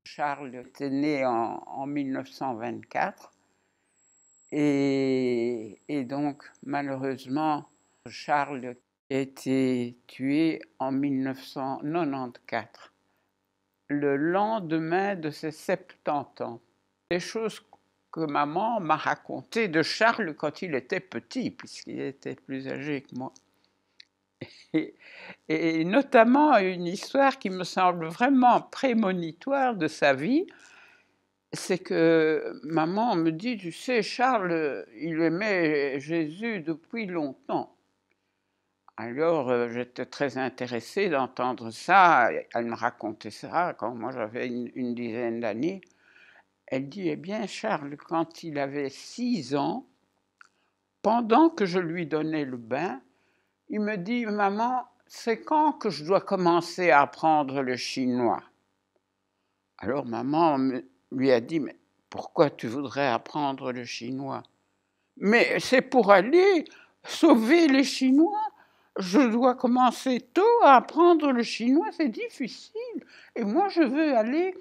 Charles était né en 1924 et donc malheureusement Charles a été tué en 1994, le lendemain de ses 70 ans. Des choses que maman m'a racontées de Charles quand il était petit, puisqu'il était plus âgé que moi. Et notamment une histoire qui me semble vraiment prémonitoire de sa vie, c'est que maman me dit, tu sais, Charles, il aimait Jésus depuis longtemps. Alors j'étais très intéressée d'entendre ça. Elle me racontait ça quand moi j'avais une dizaine d'années. Elle dit, eh bien Charles, quand il avait 6 ans, pendant que je lui donnais le bain, il me dit, maman, c'est quand que je dois commencer à apprendre le chinois? Alors maman lui a dit, mais pourquoi tu voudrais apprendre le chinois? Mais c'est pour aller sauver les Chinois. Je dois commencer tôt à apprendre le chinois, c'est difficile. Et moi, je veux aller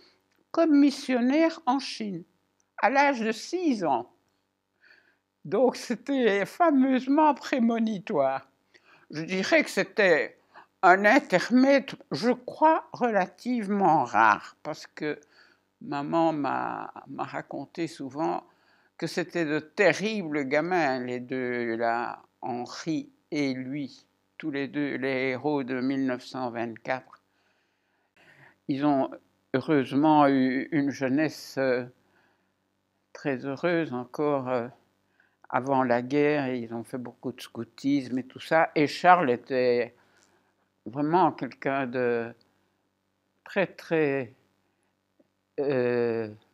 comme missionnaire en Chine, à l'âge de 6 ans. Donc, c'était fameusement prémonitoire. Je dirais que c'était un intermède, je crois, relativement rare, parce que maman m'a raconté souvent que c'était de terribles gamins, les deux, là, Henri et lui, tous les deux les héros de 1924. Ils ont heureusement eu une jeunesse très heureuse encore avant la guerre, et ils ont fait beaucoup de scoutisme et tout ça. Et Charles était vraiment quelqu'un de très, très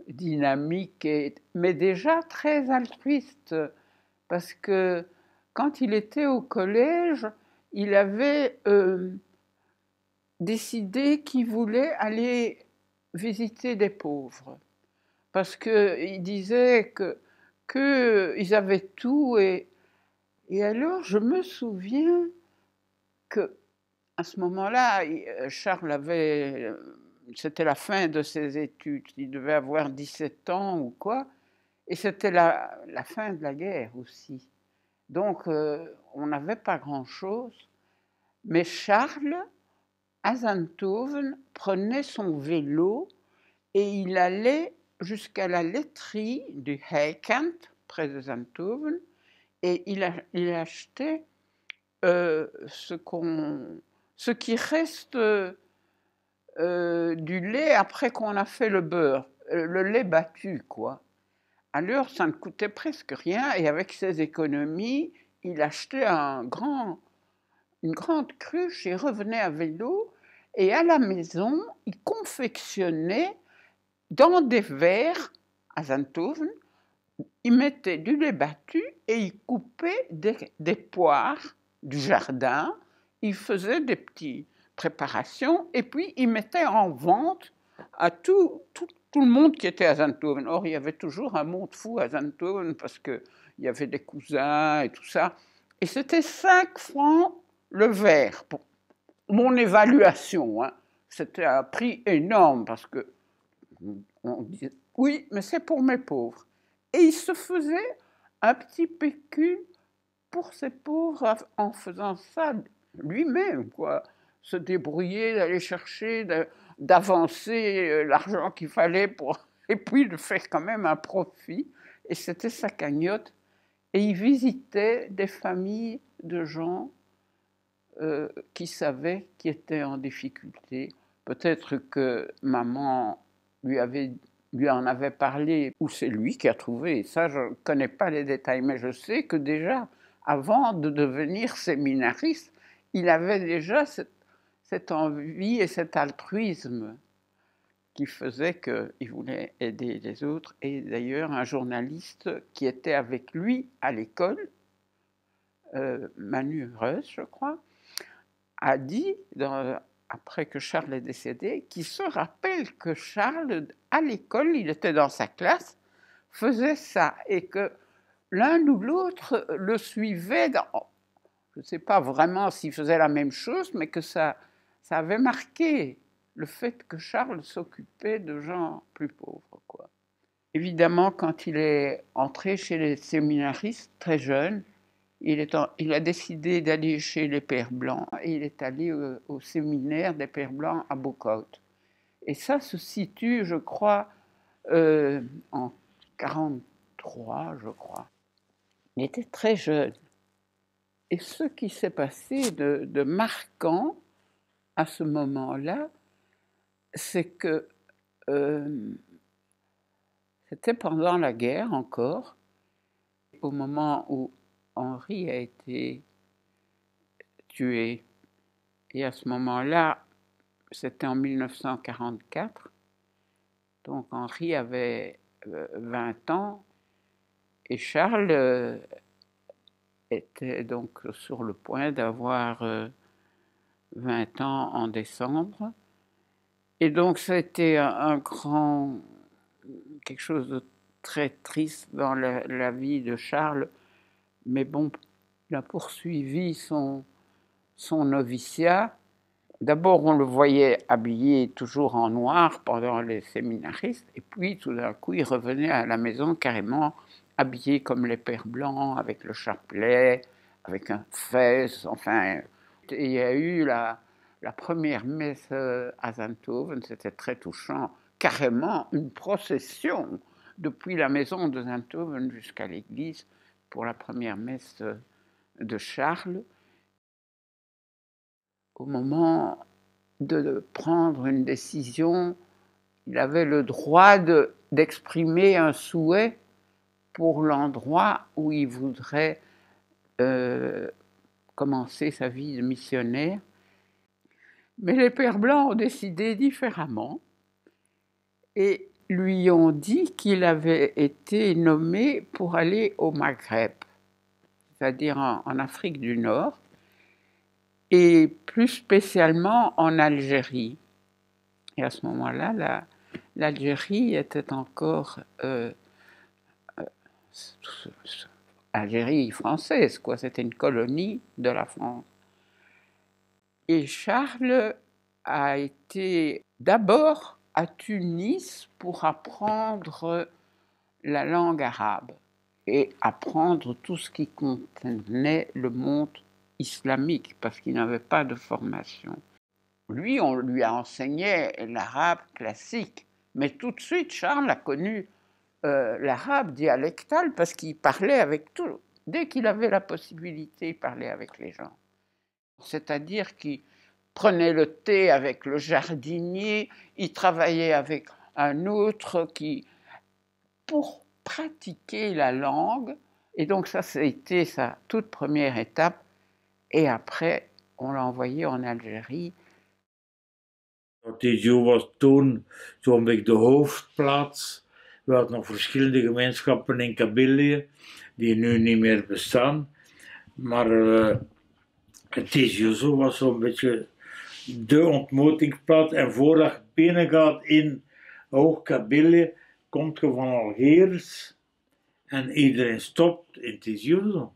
dynamique, mais déjà très altruiste, parce que quand il était au collège, il avait décidé qu'il voulait aller visiter des pauvres, parce qu'il disait qu'ils avaient tout, et alors je me souviens que à ce moment-là, Charles avait, c'était la fin de ses études, il devait avoir 17 ans ou quoi, et c'était la fin de la guerre aussi. Donc, on n'avait pas grand-chose, mais Charles, à Zandhoven, prenait son vélo et il allait jusqu'à la laiterie du Heikant, près de Zandhoven, et il achetait ce qui reste du lait après qu'on a fait le beurre, le lait battu, quoi. Alors, ça ne coûtait presque rien, et avec ses économies, il achetait une grande cruche, il revenait à vélo, et à la maison, il confectionnait dans des verres à Zandhoven, il mettait du lait battu et il coupait des poires du jardin, il faisait des petites préparations, et puis il mettait en vente à tout le monde qui était à Zandhoven. Or, il y avait toujours un monde fou à Zandhoven, parce qu'il y avait des cousins et tout ça. Et c'était 5 francs le verre, pour mon évaluation. Hein. C'était un prix énorme, parce que on disait, oui, mais c'est pour mes pauvres. Et il se faisait un petit pécule pour ces pauvres en faisant ça lui-même, quoi. Se débrouiller, d'aller chercher, d'avancer l'argent qu'il fallait pour... Et puis de faire quand même un profit. Et c'était sa cagnotte. Et il visitait des familles de gens qui savaient qu'ils étaient en difficulté. Peut-être que maman lui en avait parlé, ou c'est lui qui a trouvé. Ça, je ne connais pas les détails, mais je sais que déjà, avant de devenir séminariste, il avait déjà cette envie et cet altruisme qui faisait qu'il voulait aider les autres. Et d'ailleurs, un journaliste qui était avec lui à l'école, Manu Reus, je crois, a dit, après que Charles est décédé, qu'il se rappelle que Charles, à l'école, il était dans sa classe, faisait ça, et que l'un ou l'autre le suivait Je ne sais pas vraiment s'il faisait la même chose, mais que ça avait marqué le fait que Charles s'occupait de gens plus pauvres, quoi. Évidemment, quand il est entré chez les séminaristes, très jeune, il a décidé d'aller chez les Pères Blancs et il est allé au séminaire des Pères Blancs à Bocout. Et ça se situe, je crois, en 43, je crois. Il était très jeune. Et ce qui s'est passé de marquant à ce moment-là, c'est que c'était pendant la guerre encore, au moment où Henri a été tué. Et à ce moment-là, c'était en 1944, donc Henri avait 20 ans et Charles était donc sur le point d'avoir 20 ans en décembre. Et donc ça a été quelque chose de très triste dans la vie de Charles, mais bon, il a poursuivi son noviciat. D'abord, on le voyait habillé toujours en noir pendant les séminaristes, et puis tout d'un coup, il revenait à la maison carrément habillé comme les Pères Blancs, avec le chapelet, avec un fès, enfin. Et il y a eu la première messe à Zenthoven, c'était très touchant, carrément une procession depuis la maison de Zenthoven jusqu'à l'église pour la première messe de Charles. Au moment de prendre une décision, il avait le droit d'exprimer un souhait pour l'endroit où il voudrait commencer sa vie de missionnaire. Mais les Pères Blancs ont décidé différemment et lui ont dit qu'il avait été nommé pour aller au Maghreb, c'est-à-dire en Afrique du Nord, et plus spécialement en Algérie. Et à ce moment-là, l'Algérie était encore Algérie française, quoi. C'était une colonie de la France. Et Charles a été d'abord à Tunis pour apprendre la langue arabe et apprendre tout ce qui contenait le monde islamique, parce qu'il n'avait pas de formation. Lui, on lui a enseigné l'arabe classique, mais tout de suite, Charles a connu l'arabe dialectal parce qu'il parlait avec tout. Dès qu'il avait la possibilité, il parlait avec les gens. C'est-à-dire qu'il prenait le thé avec le jardinier, il travaillait avec un autre pour pratiquer la langue. Et donc ça, c'était sa toute première étape. Et après, on l'a envoyé en Algérie. TGO was toen zo'n beetje de hoofdplaats. We hadden nog verschillende gemeenschappen in Kabylië, die nu niet meer bestaan. Maar TGO was zo'n beetje de ontmoetingsplaats. En voordat je binnengaat in Hoog-Kabylië, komt je van Algiers en iedereen stopt in TGO.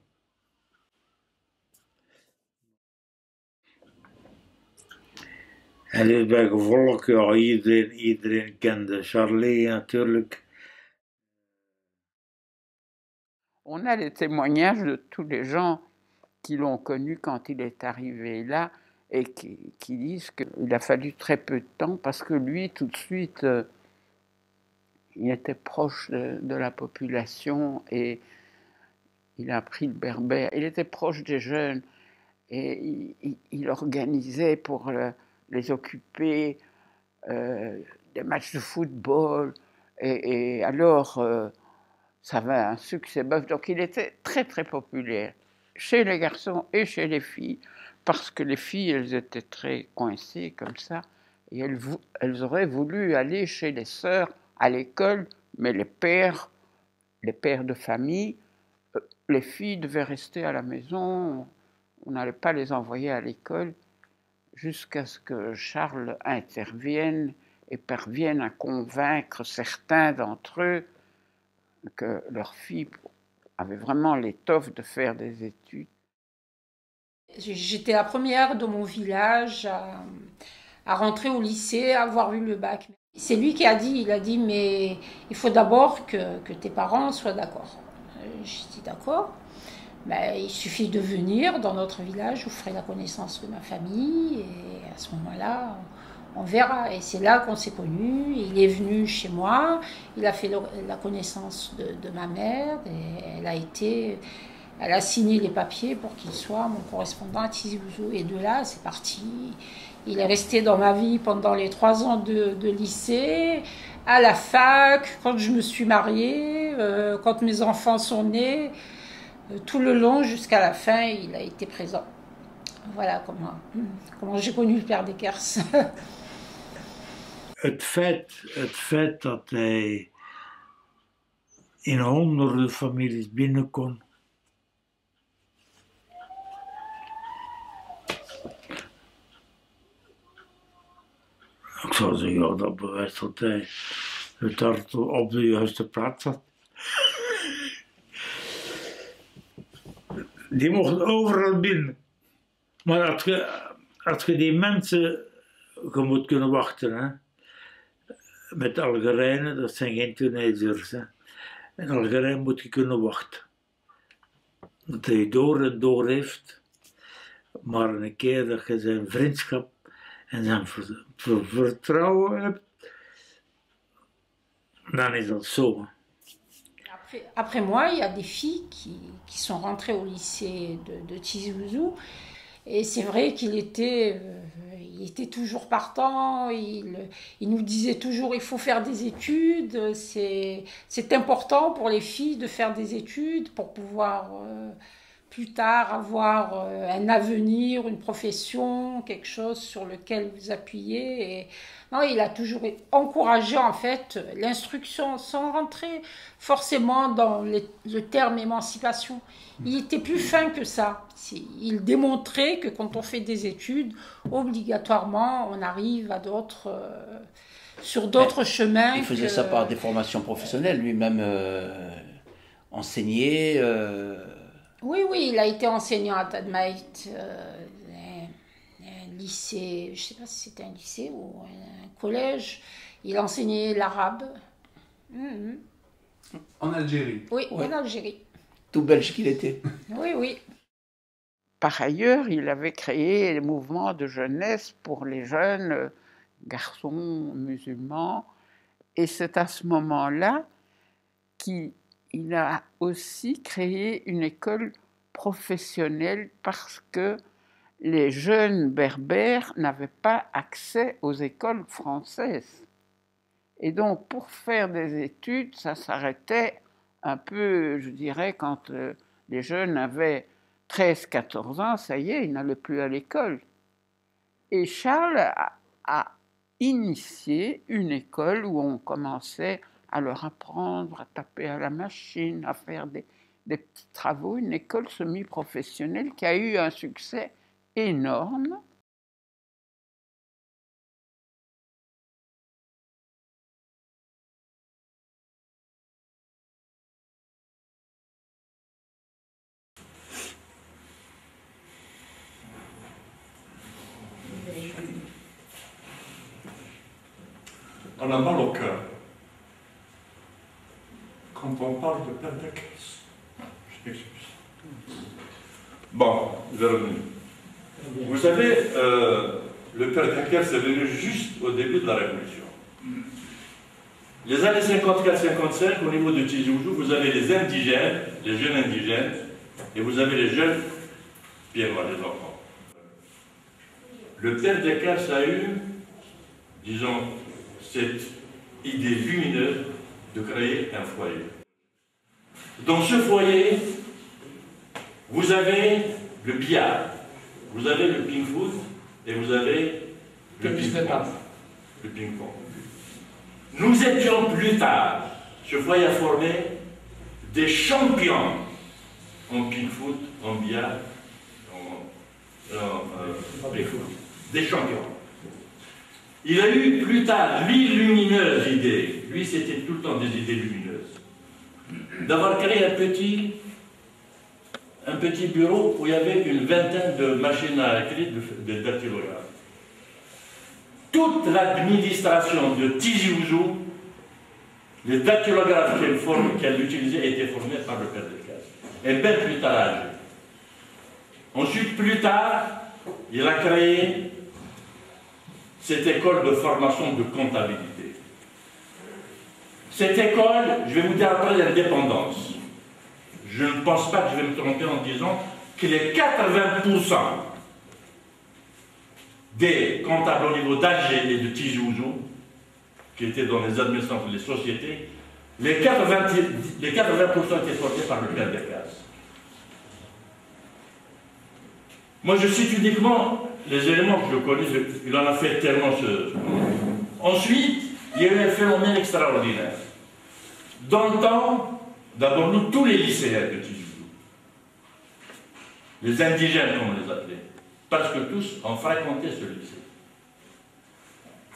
En dus bij gevolg, ja, iedereen kende Charlie natuurlijk. On a les témoignages de tous les gens qui l'ont connu quand il est arrivé là et qui disent qu'il a fallu très peu de temps parce que lui, tout de suite, il était proche de la population et il a appris le berbère. Il était proche des jeunes et il organisait pour les occuper des matchs de football. Et alors, ça avait un succès boeuf. Donc il était très très populaire chez les garçons et chez les filles, parce que les filles, elles étaient très coincées comme ça, et elles auraient voulu aller chez les sœurs à l'école, mais les pères de famille, les filles devaient rester à la maison, on n'allait pas les envoyer à l'école, jusqu'à ce que Charles intervienne et parvienne à convaincre certains d'entre eux que leur fille avait vraiment l'étoffe de faire des études. J'étais la première de mon village à rentrer au lycée, à avoir eu le bac. C'est lui qui a dit, il a dit, mais il faut d'abord que tes parents soient d'accord. J'ai dit d'accord. Ben, il suffit de venir dans notre village, vous ferez la connaissance de ma famille, et à ce moment-là, on verra. Et c'est là qu'on s'est connus. Il est venu chez moi, il a fait la connaissance de ma mère, et elle a signé les papiers pour qu'il soit mon correspondant à Tizi Ouzou. Et de là, c'est parti. Il est resté dans ma vie pendant les 3 ans de lycée, à la fac, quand je me suis mariée, quand mes enfants sont nés. Tout le long, jusqu'à la fin, il a été présent. Voilà comment j'ai connu le père Deckers. Het feit dat hij in honderden families binnen kon. Ik zou zeggen, ja, dat bewijst dat hij het hart op de juiste plaats had. Die mochten overal binnen. Maar als je die mensen, je moet kunnen wachten. Hè? Met Algerijnen, dat zijn geen Tunesiërs. Hè? In Algerije moet je kunnen wachten. Dat hij door en door heeft. Maar een keer dat je zijn vriendschap en zijn vertrouwen hebt, dan is dat zo. Après moi, il y a des filles qui sont rentrées au lycée de Tizi Ouzou. Et c'est vrai qu'il était toujours partant. Il nous disait toujours il faut faire des études. C'est important pour les filles de faire des études pour pouvoir plus tard avoir un avenir, une profession, quelque chose sur lequel vous appuyer. Et non, il a toujours encouragé en fait l'instruction sans rentrer forcément dans le terme émancipation. Il était plus fin que ça. Il démontrait que quand on fait des études, obligatoirement, on arrive à sur d'autres chemins. Il faisait ça par des formations professionnelles, lui-même enseigné. Oui, il a été enseignant à Tadmaït, un lycée, je ne sais pas si c'était un lycée ou un collège. Il enseignait l'arabe. En Algérie. Oui, en Algérie. Tout belge qu'il était. Oui. Par ailleurs, il avait créé les mouvements de jeunesse pour les jeunes garçons musulmans. Et c'est à ce moment-là qu'il a aussi créé une école professionnelle parce que les jeunes berbères n'avaient pas accès aux écoles françaises. Et donc, pour faire des études, ça s'arrêtait un peu, je dirais, quand les jeunes avaient 13-14 ans, ça y est, ils n'allaient plus à l'école. Et Charles a initié une école où on commençait à leur apprendre à taper à la machine, à faire des petits travaux, une école semi-professionnelle qui a eu un succès énorme. On a mal au cœur quand on parle de Père Deckers. Je m'excuse. Bon, je vais revenir. Vous savez, le Père Deckers est venu juste au début de la Révolution. Les années 54-55, au niveau de Tizi Ouzou, vous avez les indigènes, les jeunes indigènes, et vous avez les jeunes pieds noirs, les enfants. Le Père Deckers a eu, disons, cette idée lumineuse de créer un foyer. Dans ce foyer, vous avez le billard, vous avez le ping-foot et vous avez le ping-pong. Nous étions plus tard, ce foyer a formé des champions en ping-foot, en billard, en ping-foot. Des champions. Il a eu plus tard lumineuse idée, lui c'était tout le temps des idées lumineuses, d'avoir créé un petit bureau où il y avait une vingtaine de machines à écrire de dactylographes. Toute l'administration de Tizi Ouzou, les dactylographes qu'elle utilisait étaient formés par le père de classe. Et bien plus tard à Alger. Ensuite, plus tard, il a créé cette école de formation de comptabilité. Cette école, je vais vous dire après l'indépendance. Je ne pense pas que je vais me tromper en disant que les 80% des comptables au niveau d'Alger et de Tizi Ouzou, qui étaient dans les administrations des sociétés, les 80% étaient formés par le père Decazes. Moi, je cite uniquement les éléments que je connais, il en a fait tellement Ensuite, il y a eu un phénomène extraordinaire. Dans le temps, d'abord, nous, tous les lycéens de Tizi Ouzou, les indigènes, comme on les appelait, parce que tous ont fréquenté ce lycée.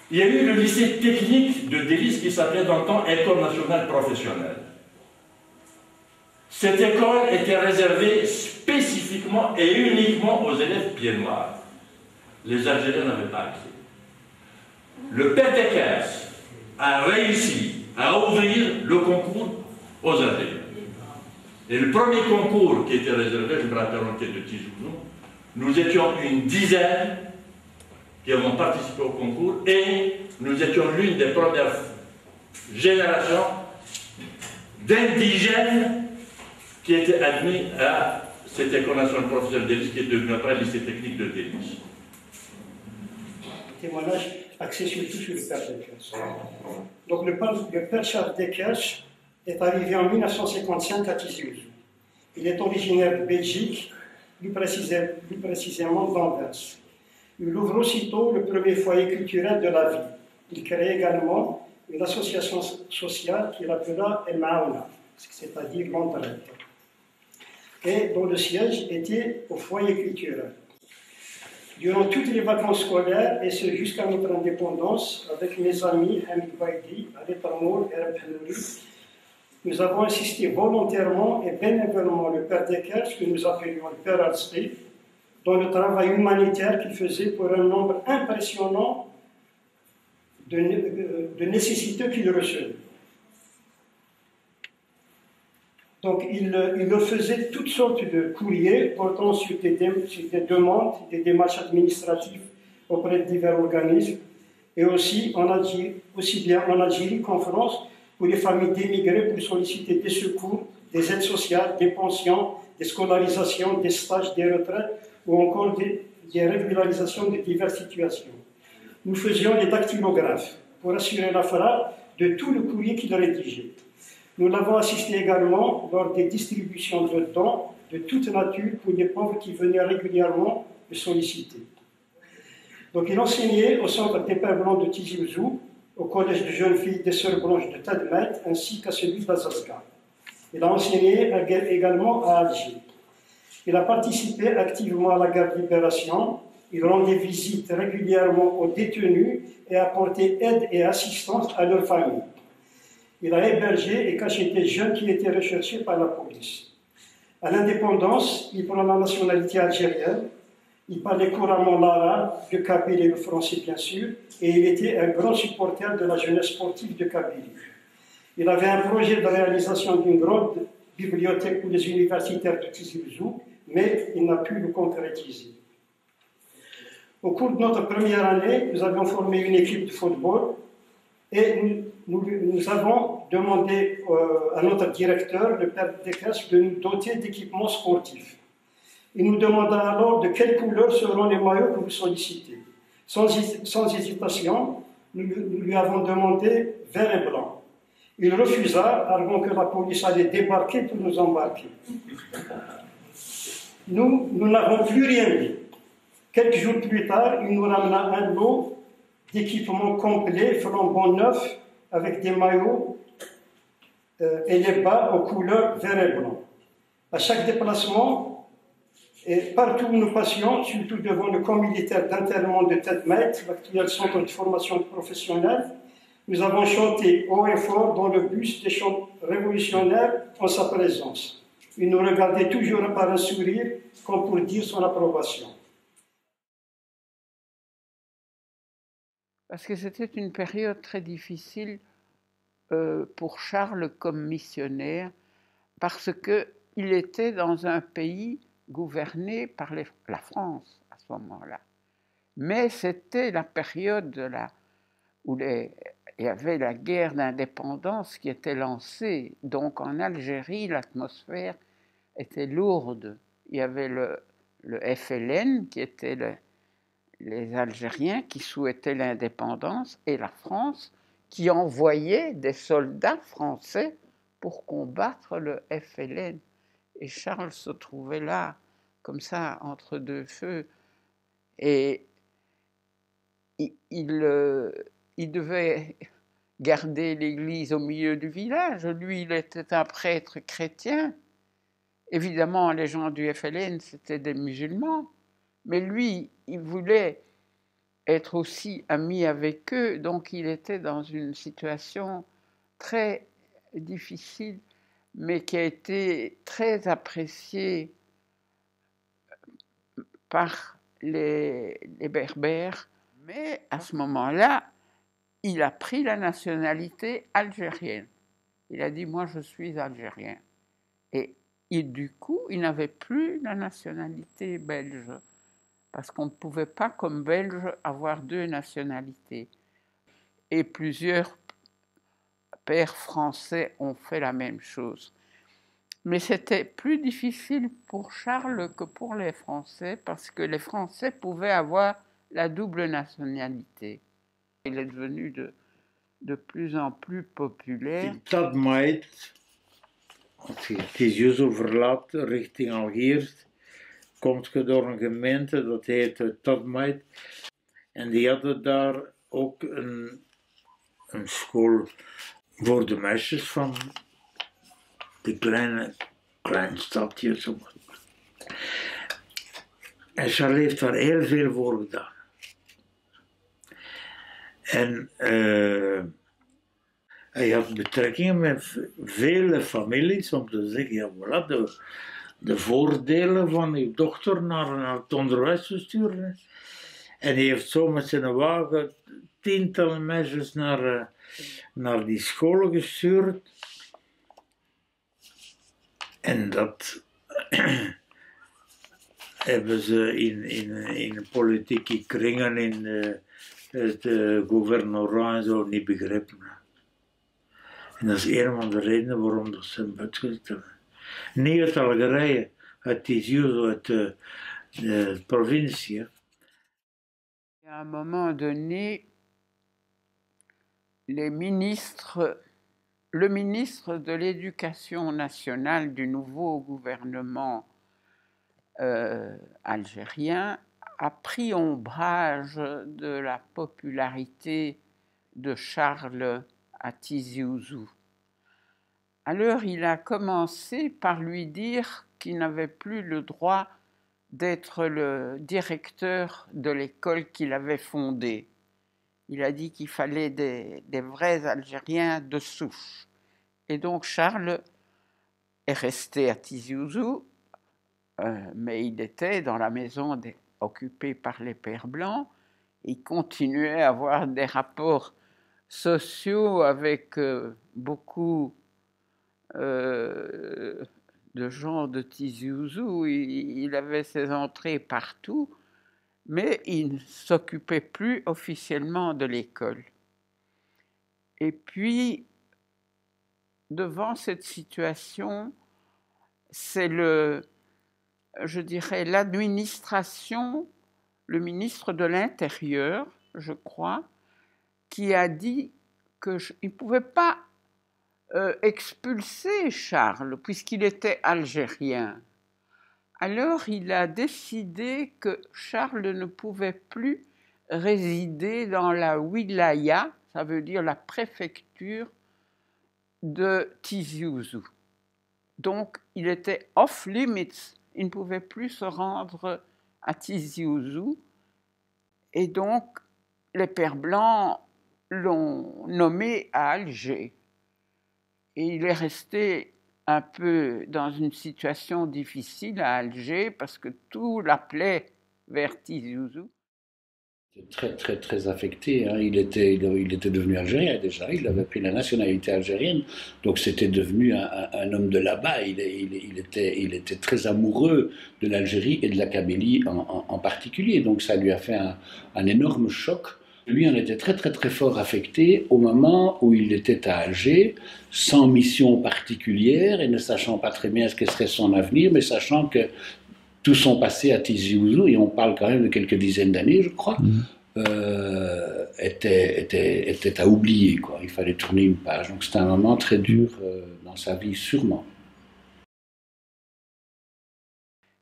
Il y a eu le lycée technique de Délice qui s'appelait dans le temps École nationale professionnelle. Cette école était réservée spécifiquement et uniquement aux élèves pieds noirs. Les Algériens n'avaient pas accès. Le père Decazes a réussi à ouvrir le concours aux Algériens. Et le premier concours qui était réservé, je me rappelle, de Tizi Ouzou, nous étions une dizaine qui avons participé au concours et nous étions l'une des premières générations d'indigènes qui étaient admis à cette école nationale professionnelle de Délice qui est devenue après le lycée technique de Délice. Témoignage axé surtout sur le père Decazes. Donc le père Charles Decazes est arrivé en 1955 à Tizi Ouzou. Il est originaire de Belgique, plus précisément d'Anvers. Il ouvre aussitôt le premier foyer culturel de la ville. Il crée également une association sociale qu'il appela El Maouna, c'est-à-dire l'entraide, et dont le siège était au foyer culturel. Durant toutes les vacances scolaires, et ce jusqu'à notre indépendance, avec mes amis Hamid Baidi, Ali Tamour et Reb Hanouri, nous avons assisté volontairement et bénévolement le père Decazes, que nous appelions le père Alsri, dans le travail humanitaire qu'il faisait pour un nombre impressionnant de nécessiteux qu'il recevait. Donc il faisait toutes sortes de courriers portant sur des demandes, des démarches administratives auprès de divers organismes, et aussi bien en Algérie qu'en France, pour les familles d'émigrés pour solliciter des secours, des aides sociales, des pensions, des scolarisations, des stages, des retraites ou encore des régularisations de diverses situations. Nous faisions les dactylographes pour assurer la frappe de tout le courrier qu'il rédigeait. Nous l'avons assisté également lors des distributions de dons de toute nature pour les pauvres qui venaient régulièrement le solliciter. Donc il enseignait au centre des Pères Blancs de Tizi Ouzou, au collège de jeunes filles des Sœurs Blanches de Tadmet, ainsi qu'à celui d'Azazga. Il a enseigné également à Alger. Il a participé activement à la guerre de libération. Il rendait visite régulièrement aux détenus et apportait aide et assistance à leurs familles. Il a hébergé et caché des jeunes qui étaient recherchés par la police. À l'indépendance, il prend la nationalité algérienne. Il parlait couramment l'arabe, le kabyle et le français bien sûr, et il était un grand supporter de la jeunesse sportive de Kabylie. Il avait un projet de réalisation d'une grande bibliothèque pour les universitaires de Tizi Ouzou, mais il n'a pu le concrétiser. Au cours de notre première année, nous avions formé une équipe de football et nous avons demandé à notre directeur, le père Decazes, de nous doter d'équipements sportifs. Il nous demanda alors de quelle couleur seront les maillots que vous sollicitez. Sans hésitation, nous lui avons demandé vert et blanc. Il refusa, arguant que la police allait débarquer pour nous embarquer. Nous n'avons plus rien dit. Quelques jours plus tard, il nous ramena un lot d'équipements complets, flambant neufs, avec des maillots et les bas aux couleurs vert et blanc. À chaque déplacement, et partout où nous passions, surtout devant le camp militaire d'internement de Tadmet, l'actuel centre de formation professionnelle, nous avons chanté haut et fort dans le bus des chants révolutionnaires en sa présence. Il nous regardait toujours par un sourire, comme pour dire son approbation. Parce que c'était une période très difficile pour Charles comme missionnaire, parce qu'il était dans un pays gouverné par la France à ce moment-là. Mais c'était la période où il y avait la guerre d'indépendance qui était lancée. Donc en Algérie, l'atmosphère était lourde. Il y avait le FLN, qui était les Algériens qui souhaitaient l'indépendance, et la France qui envoyait des soldats français pour combattre le FLN. Et Charles se trouvait là, comme ça, entre deux feux. Et il devait garder l'église au milieu du village. Lui, il était un prêtre chrétien. Évidemment, les gens du FLN, c'était des musulmans. Mais lui, il voulait être aussi ami avec eux, donc il était dans une situation très difficile, mais qui a été très appréciée par les Berbères. Mais à ce moment-là, il a pris la nationalité algérienne. Il a dit « moi je suis algérien ». Et du coup, il n'avait plus la nationalité belge, parce qu'on ne pouvait pas, comme Belge, avoir deux nationalités. Et plusieurs pères français ont fait la même chose. Mais c'était plus difficile pour Charles que pour les Français, parce que les Français pouvaient avoir la double nationalité. Il est devenu de plus en plus populaire. Dat maait, als je Tizi verlaat richting Algiers, komt je door een gemeente, dat heet Tadmaat. En die hadden daar ook een school voor de meisjes van die klein stadje. Zo. En Charles heeft daar heel veel voor gedaan. En hij had betrekkingen met vele families om te zeggen, ja voilà, de voordelen van uw dochter naar het onderwijs te sturen. En hij heeft zo met zijn wagen tientallen meisjes naar die scholen gestuurd. En dat hebben ze in politieke kringen, in het gouvernorat en zo niet begrepen. En dat is een van de redenen waarom dat ze hem uitgezet hebben. Niet uit Algerije, uit Tizi, uit de provincie. À un moment donné, le ministre de l'Éducation nationale du nouveau gouvernement algérien a pris ombrage de la popularité de Charles à Tizi Ouzou. Alors il a commencé par lui dire qu'il n'avait plus le droit d'être le directeur de l'école qu'il avait fondée. Il a dit qu'il fallait des vrais Algériens de souche. Et donc Charles est resté à Tizi Ouzou, mais il était dans la maison occupée par les Pères Blancs. Il continuait à avoir des rapports sociaux avec beaucoup de gens de Tizi Ouzou. Il avait ses entrées partout, mais il ne s'occupait plus officiellement de l'école. Et puis, devant cette situation, c'est l'administration, le ministre de l'Intérieur, je crois, qui a dit qu'il ne pouvait pas expulser Charles, puisqu'il était algérien. Alors il a décidé que Charles ne pouvait plus résider dans la wilaya, ça veut dire la préfecture de Tizi Ouzou. Donc il était off limits, il ne pouvait plus se rendre à Tizi Ouzou. Et donc les Pères Blancs l'ont nommé à Alger. Et il est resté un peu dans une situation difficile à Alger parce que tout l'appelait vers Tizi Ouzou. Très, très, très affecté. Hein. Il était devenu algérien déjà. Il avait pris la nationalité algérienne. Donc c'était devenu un homme de là-bas. Il était très amoureux de l'Algérie et de la Kabylie en particulier. Donc ça lui a fait un énorme choc. Lui en était très, très, très fort affecté au moment où il était à Alger, sans mission particulière et ne sachant pas très bien ce que serait son avenir, mais sachant que tout son passé à Tizi Ouzou, et on parle quand même de quelques dizaines d'années, je crois, était à oublier, quoi. Il fallait tourner une page. Donc c'était un moment très dur dans sa vie, sûrement.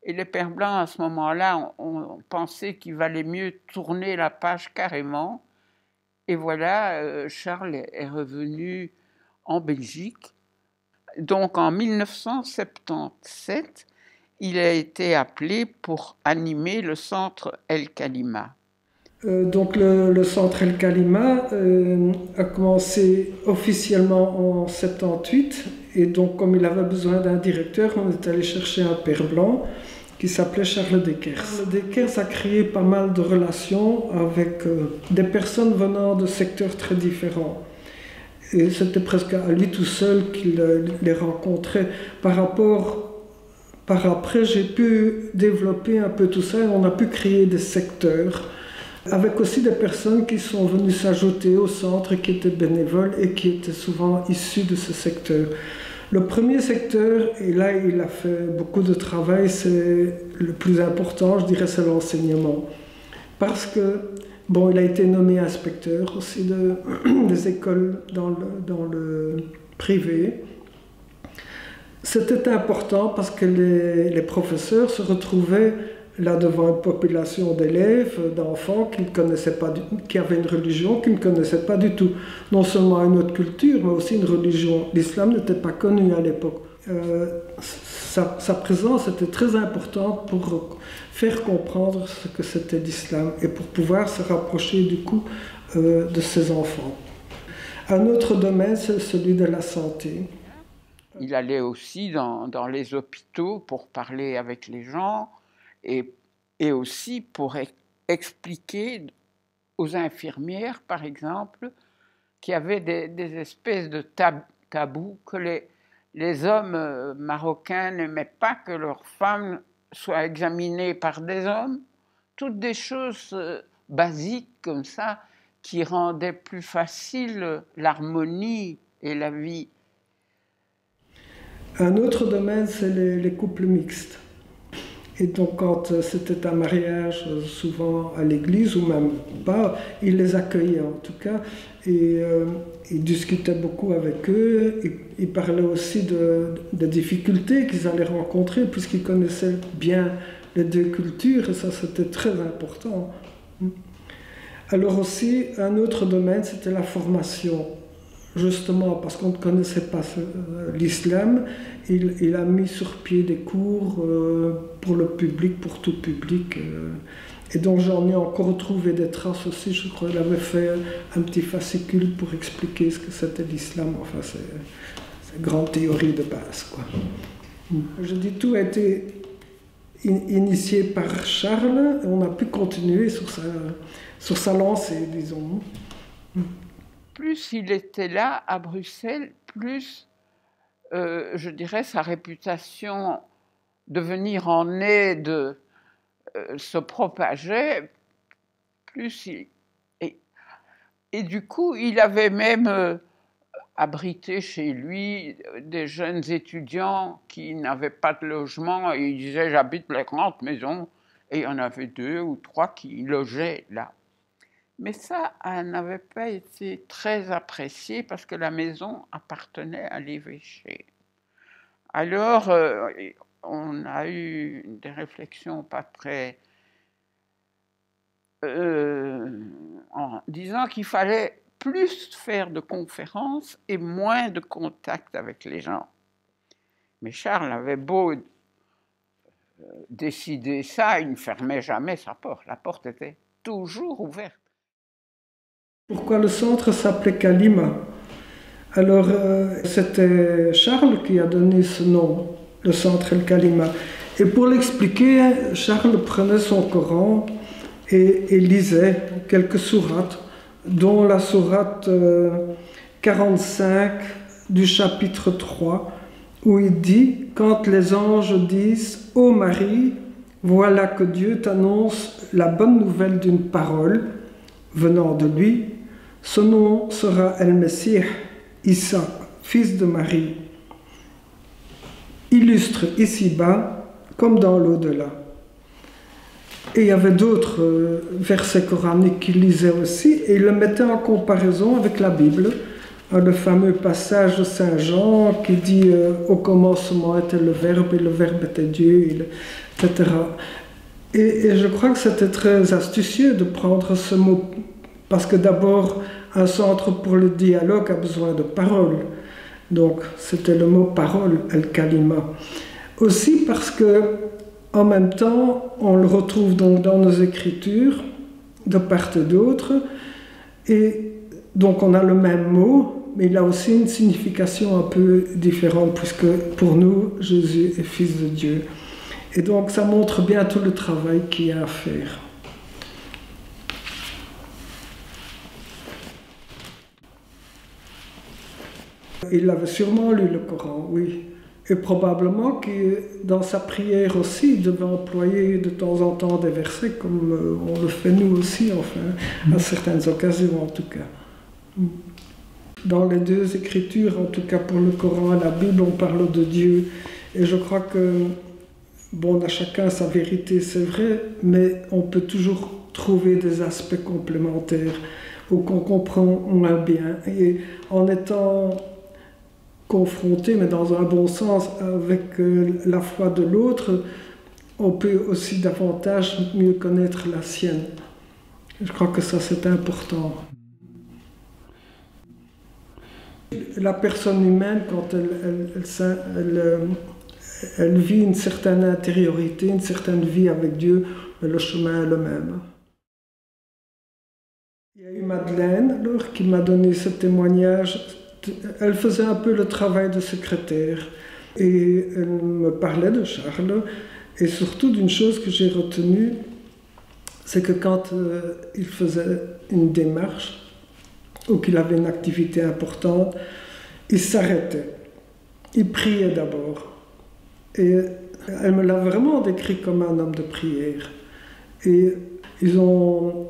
Et les Pères Blancs, à ce moment-là, on pensait qu'il valait mieux tourner la page carrément. Et voilà, Charles est revenu en Belgique. Donc en 1977, il a été appelé pour animer le centre El Kalima. Donc le centre El Kalima a commencé officiellement en 78 et donc comme il avait besoin d'un directeur, on est allé chercher un père blanc qui s'appelait Charles Dekers. Charles Dekers a créé pas mal de relations avec des personnes venant de secteurs très différents. Et c'était presque à lui tout seul qu'il les rencontrait. Par après, j'ai pu développer un peu tout ça et on a pu créer des secteurs avec aussi des personnes qui sont venues s'ajouter au centre, qui étaient bénévoles et qui étaient souvent issus de ce secteur. Le premier secteur, et là il a fait beaucoup de travail, c'est le plus important, je dirais, c'est l'enseignement. Parce que, bon, il a été nommé inspecteur aussi des écoles dans le privé. C'était important parce que les professeurs se retrouvaient là devant une population d'élèves, d'enfants qui ne connaissaient pas, qui avaient une religion qu'ils ne connaissaient pas du tout. Non seulement une autre culture, mais aussi une religion. L'islam n'était pas connu à l'époque. Sa présence était très importante pour faire comprendre ce que c'était l'islam et pour pouvoir se rapprocher du coup de ses enfants. Un autre domaine, c'est celui de la santé. Il allait aussi dans les hôpitaux pour parler avec les gens et aussi pour expliquer aux infirmières, par exemple, qu'il y avait des espèces de tabous que les hommes marocains n'aimaient pas que leurs femmes soient examinées par des hommes. Toutes des choses basiques comme ça qui rendaient plus facile l'harmonie et la vie. Un autre domaine, c'est les couples mixtes. Et donc, quand c'était un mariage, souvent à l'église ou même pas, il les accueillait en tout cas. Et il discutait beaucoup avec eux. Il parlait aussi des difficultés qu'ils allaient rencontrer, puisqu'ils connaissaient bien les deux cultures. Et ça, c'était très important. Alors aussi, un autre domaine, c'était la formation. Justement, parce qu'on ne connaissait pas l'islam, il a mis sur pied des cours pour le public, pour tout public. Et donc j'en ai encore retrouvé des traces aussi. Je crois qu'il avait fait un petit fascicule pour expliquer ce que c'était l'islam. Enfin, c'est une grande théorie de base, quoi. Je dis, tout a été initié par Charles, et on a pu continuer sur sa lancée, disons. Plus il était là à Bruxelles, plus, je dirais, sa réputation de venir en aide se propageait, plus et du coup, il avait même abrité chez lui des jeunes étudiants qui n'avaient pas de logement et il disait « j'habite les grandes maisons » et il y en avait 2 ou 3 qui logeaient là. Mais ça n'avait pas été très apprécié parce que la maison appartenait à l'évêché. Alors, on a eu des réflexions pas très... en disant qu'il fallait plus faire de conférences et moins de contact avec les gens. Mais Charles avait beau décider ça, il ne fermait jamais sa porte. La porte était toujours ouverte. Pourquoi le centre s'appelait Kalima? Alors, c'était Charles qui a donné ce nom, le centre El Kalima. Et pour l'expliquer, Charles prenait son Coran et lisait quelques sourates, dont la sourate 45 du chapitre 3, où il dit « Quand les anges disent « Ô Marie, voilà que Dieu t'annonce la bonne nouvelle d'une parole venant de lui, ce nom sera El-Messie, Issa, fils de Marie. » Illustre ici-bas comme dans l'au-delà. Et il y avait d'autres versets coraniques qu'il lisait aussi, et il le mettait en comparaison avec la Bible. Le fameux passage de Saint Jean qui dit au commencement était le Verbe, et le Verbe était Dieu, etc. Et je crois que c'était très astucieux de prendre ce mot, parce que d'abord, un centre pour le dialogue a besoin de paroles. Donc, c'était le mot parole, El-Kalima. Aussi parce que, en même temps, on le retrouve donc dans nos écritures, de part et d'autre, et donc on a le même mot, mais il a aussi une signification un peu différente, puisque pour nous, Jésus est fils de Dieu. Et donc ça montre bien tout le travail qu'il y a à faire. Il avait sûrement lu le Coran, oui. Et probablement que dans sa prière aussi, il devait employer de temps en temps des versets, comme on le fait nous aussi, enfin, à certaines occasions en tout cas. Dans les deux écritures, en tout cas pour le Coran et la Bible, on parle de Dieu. Et je crois que, bon, on a chacun sa vérité, c'est vrai, mais on peut toujours trouver des aspects complémentaires ou qu'on comprend moins bien. Et en étant confronté, mais dans un bon sens, avec la foi de l'autre, on peut aussi davantage mieux connaître la sienne. Je crois que ça, c'est important. La personne humaine, quand elle vit une certaine intériorité, une certaine vie avec Dieu, le chemin est le même. Il y a eu Madeleine, alors, qui m'a donné ce témoignage. Elle faisait un peu le travail de secrétaire et elle me parlait de Charles et surtout d'une chose que j'ai retenue, c'est que quand il faisait une démarche ou qu'il avait une activité importante, il s'arrêtait, il priait d'abord. Et elle me l'a vraiment décrit comme un homme de prière. Et ils ont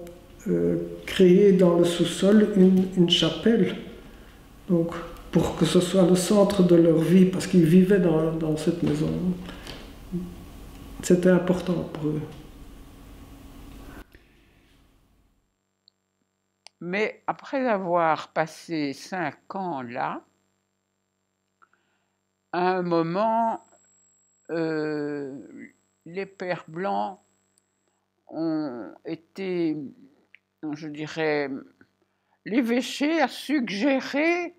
créé dans le sous-sol une chapelle. Donc, pour que ce soit le centre de leur vie, parce qu'ils vivaient dans cette maison. C'était important pour eux. Mais après avoir passé 5 ans là, à un moment, les pères blancs ont été, je dirais, l'évêché a suggéré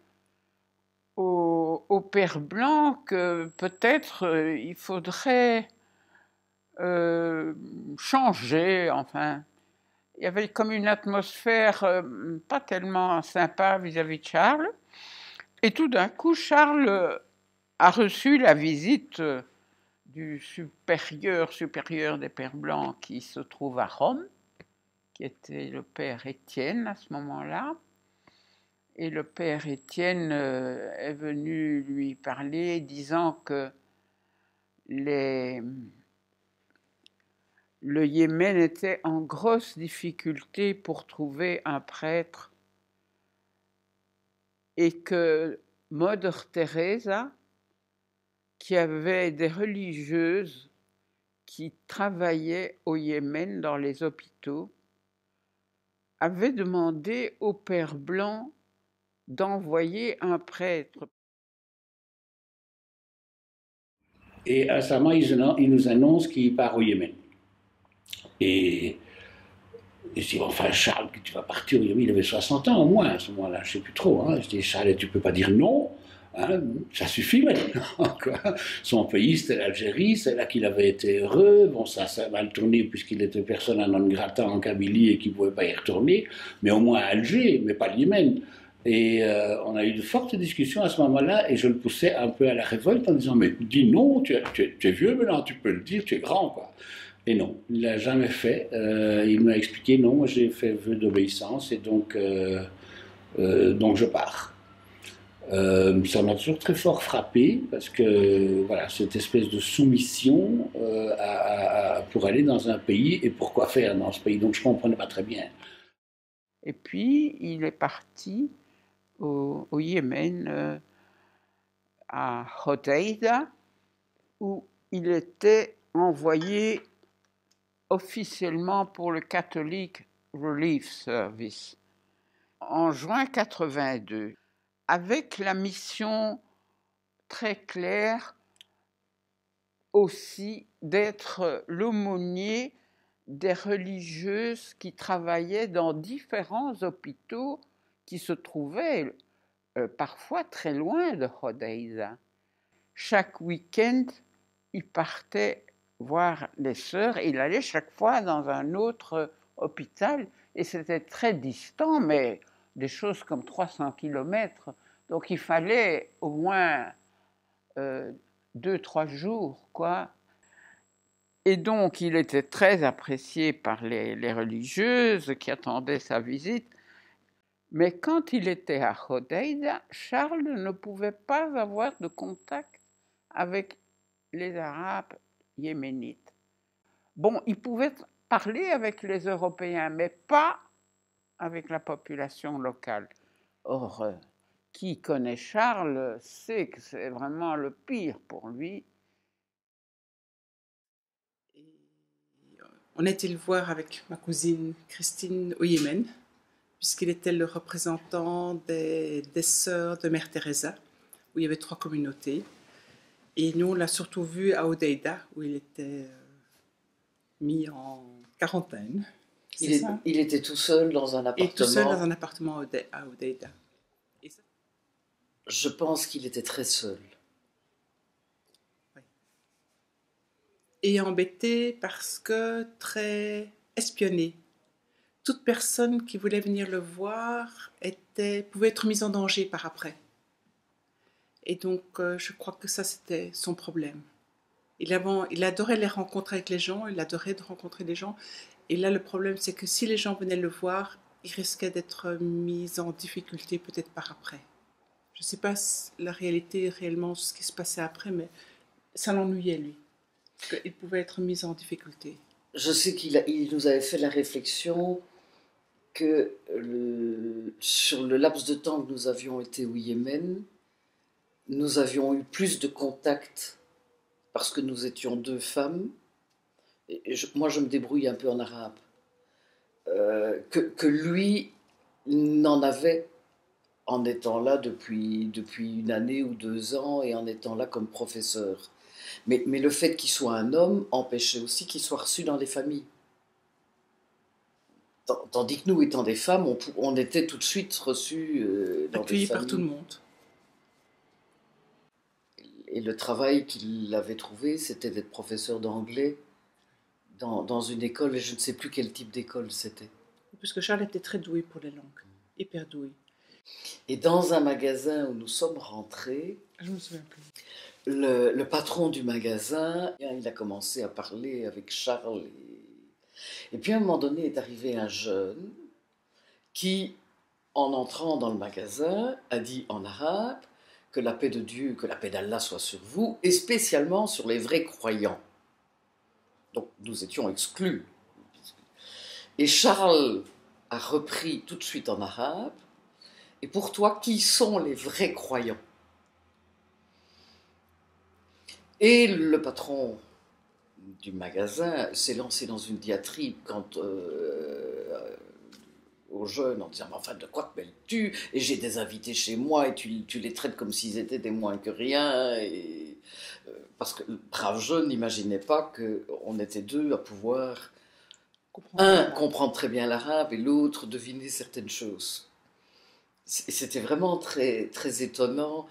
aux pères blancs que peut-être il faudrait changer, enfin. Il y avait comme une atmosphère pas tellement sympa vis-à-vis de Charles. Et tout d'un coup, Charles a reçu la visite du supérieur des pères blancs qui se trouve à Rome, qui était le père Étienne à ce moment-là. Et le père Étienne est venu lui parler, disant que le Yémen était en grosse difficulté pour trouver un prêtre et que Mother Teresa, qui avait des religieuses qui travaillaient au Yémen dans les hôpitaux, avait demandé au père blanc d'envoyer un prêtre. Et récemment, il nous annonce qu'il part au Yémen. Et je dis, enfin Charles, tu vas partir au Yémen, il avait 60 ans au moins à ce moment-là, je ne sais plus trop. Hein. Je dis, Charles, tu ne peux pas dire non, hein, ça suffit maintenant. Quoi. Son pays, c'était l'Algérie, c'est là qu'il avait été heureux. Bon, ça a mal tourné puisqu'il était persona non grata en Kabylie et qu'il ne pouvait pas y retourner, mais au moins à Alger, mais pas le Yémen. Et on a eu de fortes discussions à ce moment-là, et je le poussais un peu à la révolte en disant, mais dis non, tu es vieux maintenant, tu peux le dire, tu es grand, quoi. Et non, il l'a jamais fait. Il m'a expliqué, non, moi j'ai fait vœu d'obéissance, et donc je pars. Ça m'a toujours très fort frappé, parce que voilà, cette espèce de soumission pour aller dans un pays, et pourquoi faire dans ce pays, donc je ne comprenais pas très bien. Et puis, il est parti au Yémen, à Hodeïda, où il était envoyé officiellement pour le Catholic Relief Service en juin 82, avec la mission très claire aussi d'être l'aumônier des religieuses qui travaillaient dans différents hôpitaux qui se trouvaient parfois très loin de Hodeïda. Chaque week-end, il partait voir les sœurs et il allait chaque fois dans un autre hôpital et c'était très distant, mais des choses comme 300 kilomètres. Donc il fallait au moins 2-3 jours, quoi. Et donc, il était très apprécié par les religieuses qui attendaient sa visite. Mais quand il était à Hodeïda, Charles ne pouvait pas avoir de contact avec les Arabes yéménites. Bon, il pouvait parler avec les Européens, mais pas avec la population locale. Or, qui connaît Charles sait que c'est vraiment le pire pour lui. On a été le voir avec ma cousine Christine au Yémen, puisqu'il était le représentant des sœurs de Mère Teresa, où il y avait 3 communautés. Et nous, on l'a surtout vu à Hodeïda, où il était mis en quarantaine. Il était tout seul dans un appartement. Et tout seul dans un appartement à Hodeïda. Je pense qu'il était très seul. Oui. Et embêté parce que très espionné. Toute personne qui voulait venir le voir pouvait être mise en danger par après. Et donc, je crois que ça, c'était son problème. Il adorait les rencontres avec les gens, il adorait de rencontrer les gens. Et là, le problème, c'est que si les gens venaient le voir, il risquait d'être mis en difficulté peut-être par après. Je ne sais pas la réalité, réellement, ce qui se passait après, mais ça l'ennuyait, lui. Il pouvait être mis en difficulté. Je sais qu'il nous avait fait la réflexion que sur le laps de temps que nous avions été au Yémen, nous avions eu plus de contacts parce que nous étions 2 femmes. Et moi, je me débrouille un peu en arabe. Que lui n'en avait en étant là depuis 1 année ou 2 ans et en étant là comme professeur. Mais le fait qu'il soit un homme empêchait aussi qu'il soit reçu dans les familles. Tandis que nous, étant des femmes, on était tout de suite reçus dans des familles. Accueillis par tout le monde. Et le travail qu'il avait trouvé, c'était d'être professeur d'anglais dans une école, et je ne sais plus quel type d'école c'était. Parce que Charles était très doué pour les langues, hyper doué. Et dans un magasin où nous sommes rentrés, je me souviens plus. Le patron du magasin, il a commencé à parler avec Charles. Et puis à un moment donné est arrivé un jeune qui, en entrant dans le magasin, a dit en arabe que la paix de Dieu, que la paix d'Allah soit sur vous, et spécialement sur les vrais croyants. Donc nous étions exclus. Et Charles a repris tout de suite en arabe. Et pour toi, qui sont les vrais croyants? Et le patron du magasin s'est lancé dans une diatribe aux jeunes en disant « Mais enfin, de quoi te mêles-tu? Et j'ai des invités chez moi et tu les traites comme s'ils étaient des moins que rien. » Parce que le brave jeune n'imaginait pas qu'on était 2 à pouvoir, comprendre très bien l'arabe et l'autre deviner certaines choses. C'était vraiment très, très étonnant.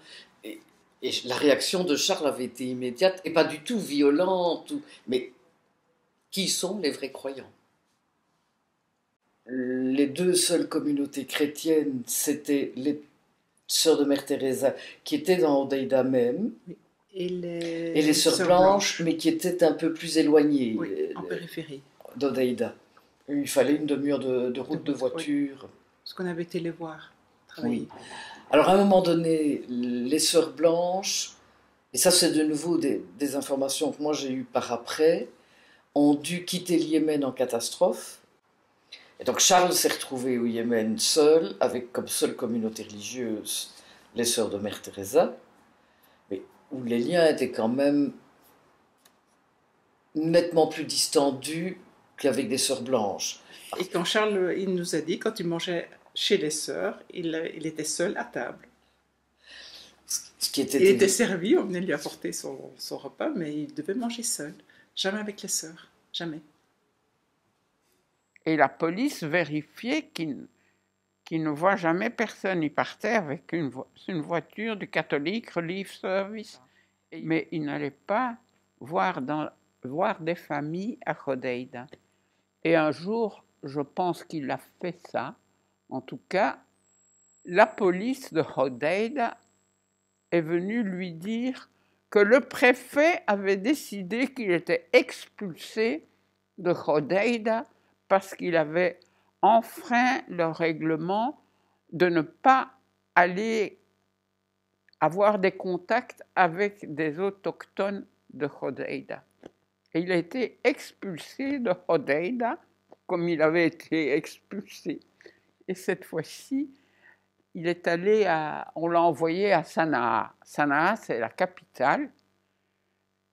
Et la réaction de Charles avait été immédiate et pas du tout violente. Mais qui sont les vrais croyants? les deux seules communautés chrétiennes, c'était les sœurs de Mère Teresa qui étaient dans Hodeida même, Et et les sœurs blanches, mais qui étaient un peu plus éloignées en périphérie d'Hodeida. Il fallait une demi-heure de route de voiture. Parce qu'on avait été les voir travailler. Oui. Alors à un moment donné, les sœurs blanches, et ça c'est de nouveau des informations que moi j'ai eues par après, ont dû quitter le Yémen en catastrophe. Et donc Charles s'est retrouvé au Yémen seul, avec comme seule communauté religieuse les sœurs de Mère Teresa, mais où les liens étaient quand même nettement plus distendus qu'avec des sœurs blanches. Et quand Charles, il nous a dit, quand il mangeait chez les sœurs, il était seul à table. Il était servi, on venait lui apporter son repas, mais il devait manger seul. Jamais avec les sœurs, jamais. Et la police vérifiait qu'il ne voit jamais personne. Il partait avec une voiture du Catholic Relief Service. Mais il n'allait pas voir des familles à Hodeida. Et un jour, je pense qu'il a fait ça. En tout cas, la police de Hodeida est venue lui dire que le préfet avait décidé qu'il était expulsé de Hodeida parce qu'il avait enfreint le règlement de ne pas aller avoir des contacts avec des autochtones de Hodeida. Et il a été expulsé de Hodeida comme il avait été expulsé. Et cette fois-ci, il est allé on l'a envoyé à Sanaa. Sanaa, c'est la capitale.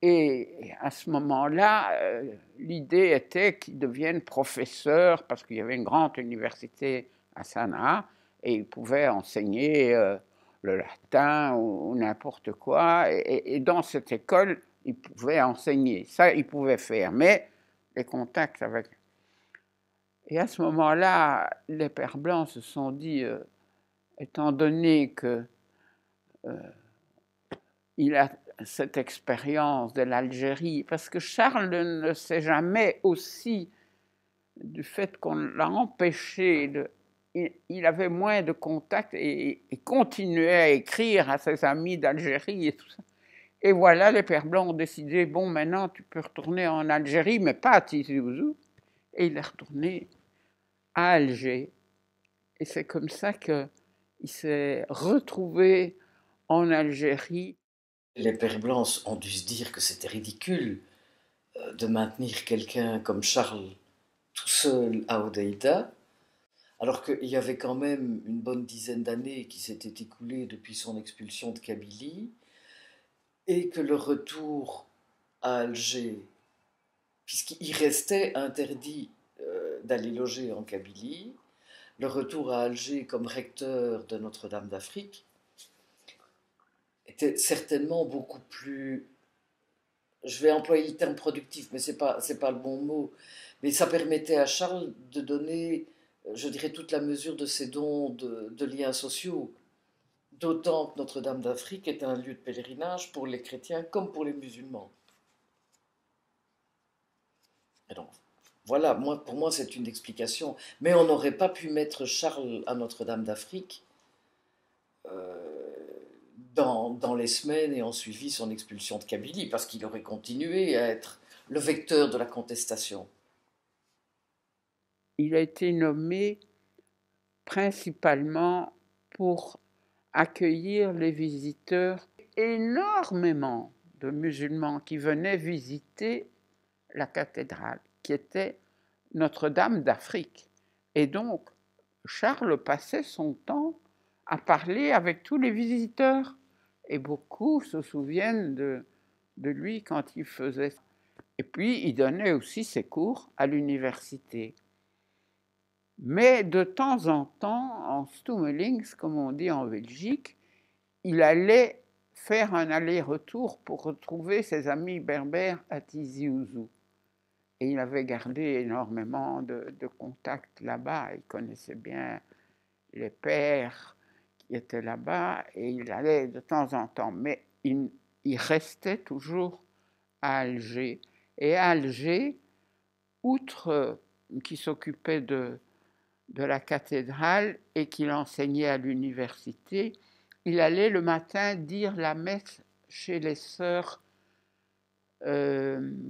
Et à ce moment-là, l'idée était qu'il devienne professeur parce qu'il y avait une grande université à Sanaa et il pouvait enseigner le latin ou n'importe quoi. Et dans cette école, il pouvait enseigner. Ça, il pouvait faire. Mais les contacts avec... Et à ce moment-là, les Pères Blancs se sont dit, étant donné qu'il a cette expérience de l'Algérie, parce que Charles ne sait jamais aussi du fait qu'on l'a empêché, il avait moins de contacts et il continuait à écrire à ses amis d'Algérie et tout ça. Et voilà, les Pères Blancs ont décidé, bon, maintenant tu peux retourner en Algérie, mais pas à Tizi Ouzou. Et il est retourné à Alger. Et c'est comme ça qu'il s'est retrouvé en Algérie. Les Pères Blancs ont dû se dire que c'était ridicule de maintenir quelqu'un comme Charles tout seul à Hodeida, alors qu'il y avait quand même une bonne dizaine d'années qui s'étaient écoulées depuis son expulsion de Kabylie, et que le retour à Alger, puisqu'il restait interdit d'aller loger en Kabylie, le retour à Alger comme recteur de Notre-Dame d'Afrique était certainement beaucoup plus, je vais employer le terme productif, mais c'est pas le bon mot, mais ça permettait à Charles de donner, je dirais, toute la mesure de ses dons de liens sociaux, d'autant que Notre-Dame d'Afrique est un lieu de pèlerinage pour les chrétiens comme pour les musulmans. Et donc, voilà, pour moi c'est une explication, mais on n'aurait pas pu mettre Charles à Notre-Dame d'Afrique dans les semaines ayant suivi son expulsion de Kabylie, parce qu'il aurait continué à être le vecteur de la contestation. Il a été nommé principalement pour accueillir les visiteurs. Énormément de musulmans qui venaient visiter la cathédrale, qui était Notre-Dame d'Afrique. Et donc, Charles passait son temps à parler avec tous les visiteurs. Et beaucoup se souviennent de lui quand il faisait ça. Et puis, il donnait aussi ses cours à l'université. Mais de temps en temps, en stummelings, comme on dit en Belgique, il allait faire un aller-retour pour retrouver ses amis berbères à Tizi Ouzou. Et il avait gardé énormément de contacts là-bas. Il connaissait bien les pères qui étaient là-bas et il allait de temps en temps. Mais il restait toujours à Alger. Et à Alger, outre qu'il s'occupait de de la cathédrale et qu'il enseignait à l'université, il allait le matin dire la messe chez les sœurs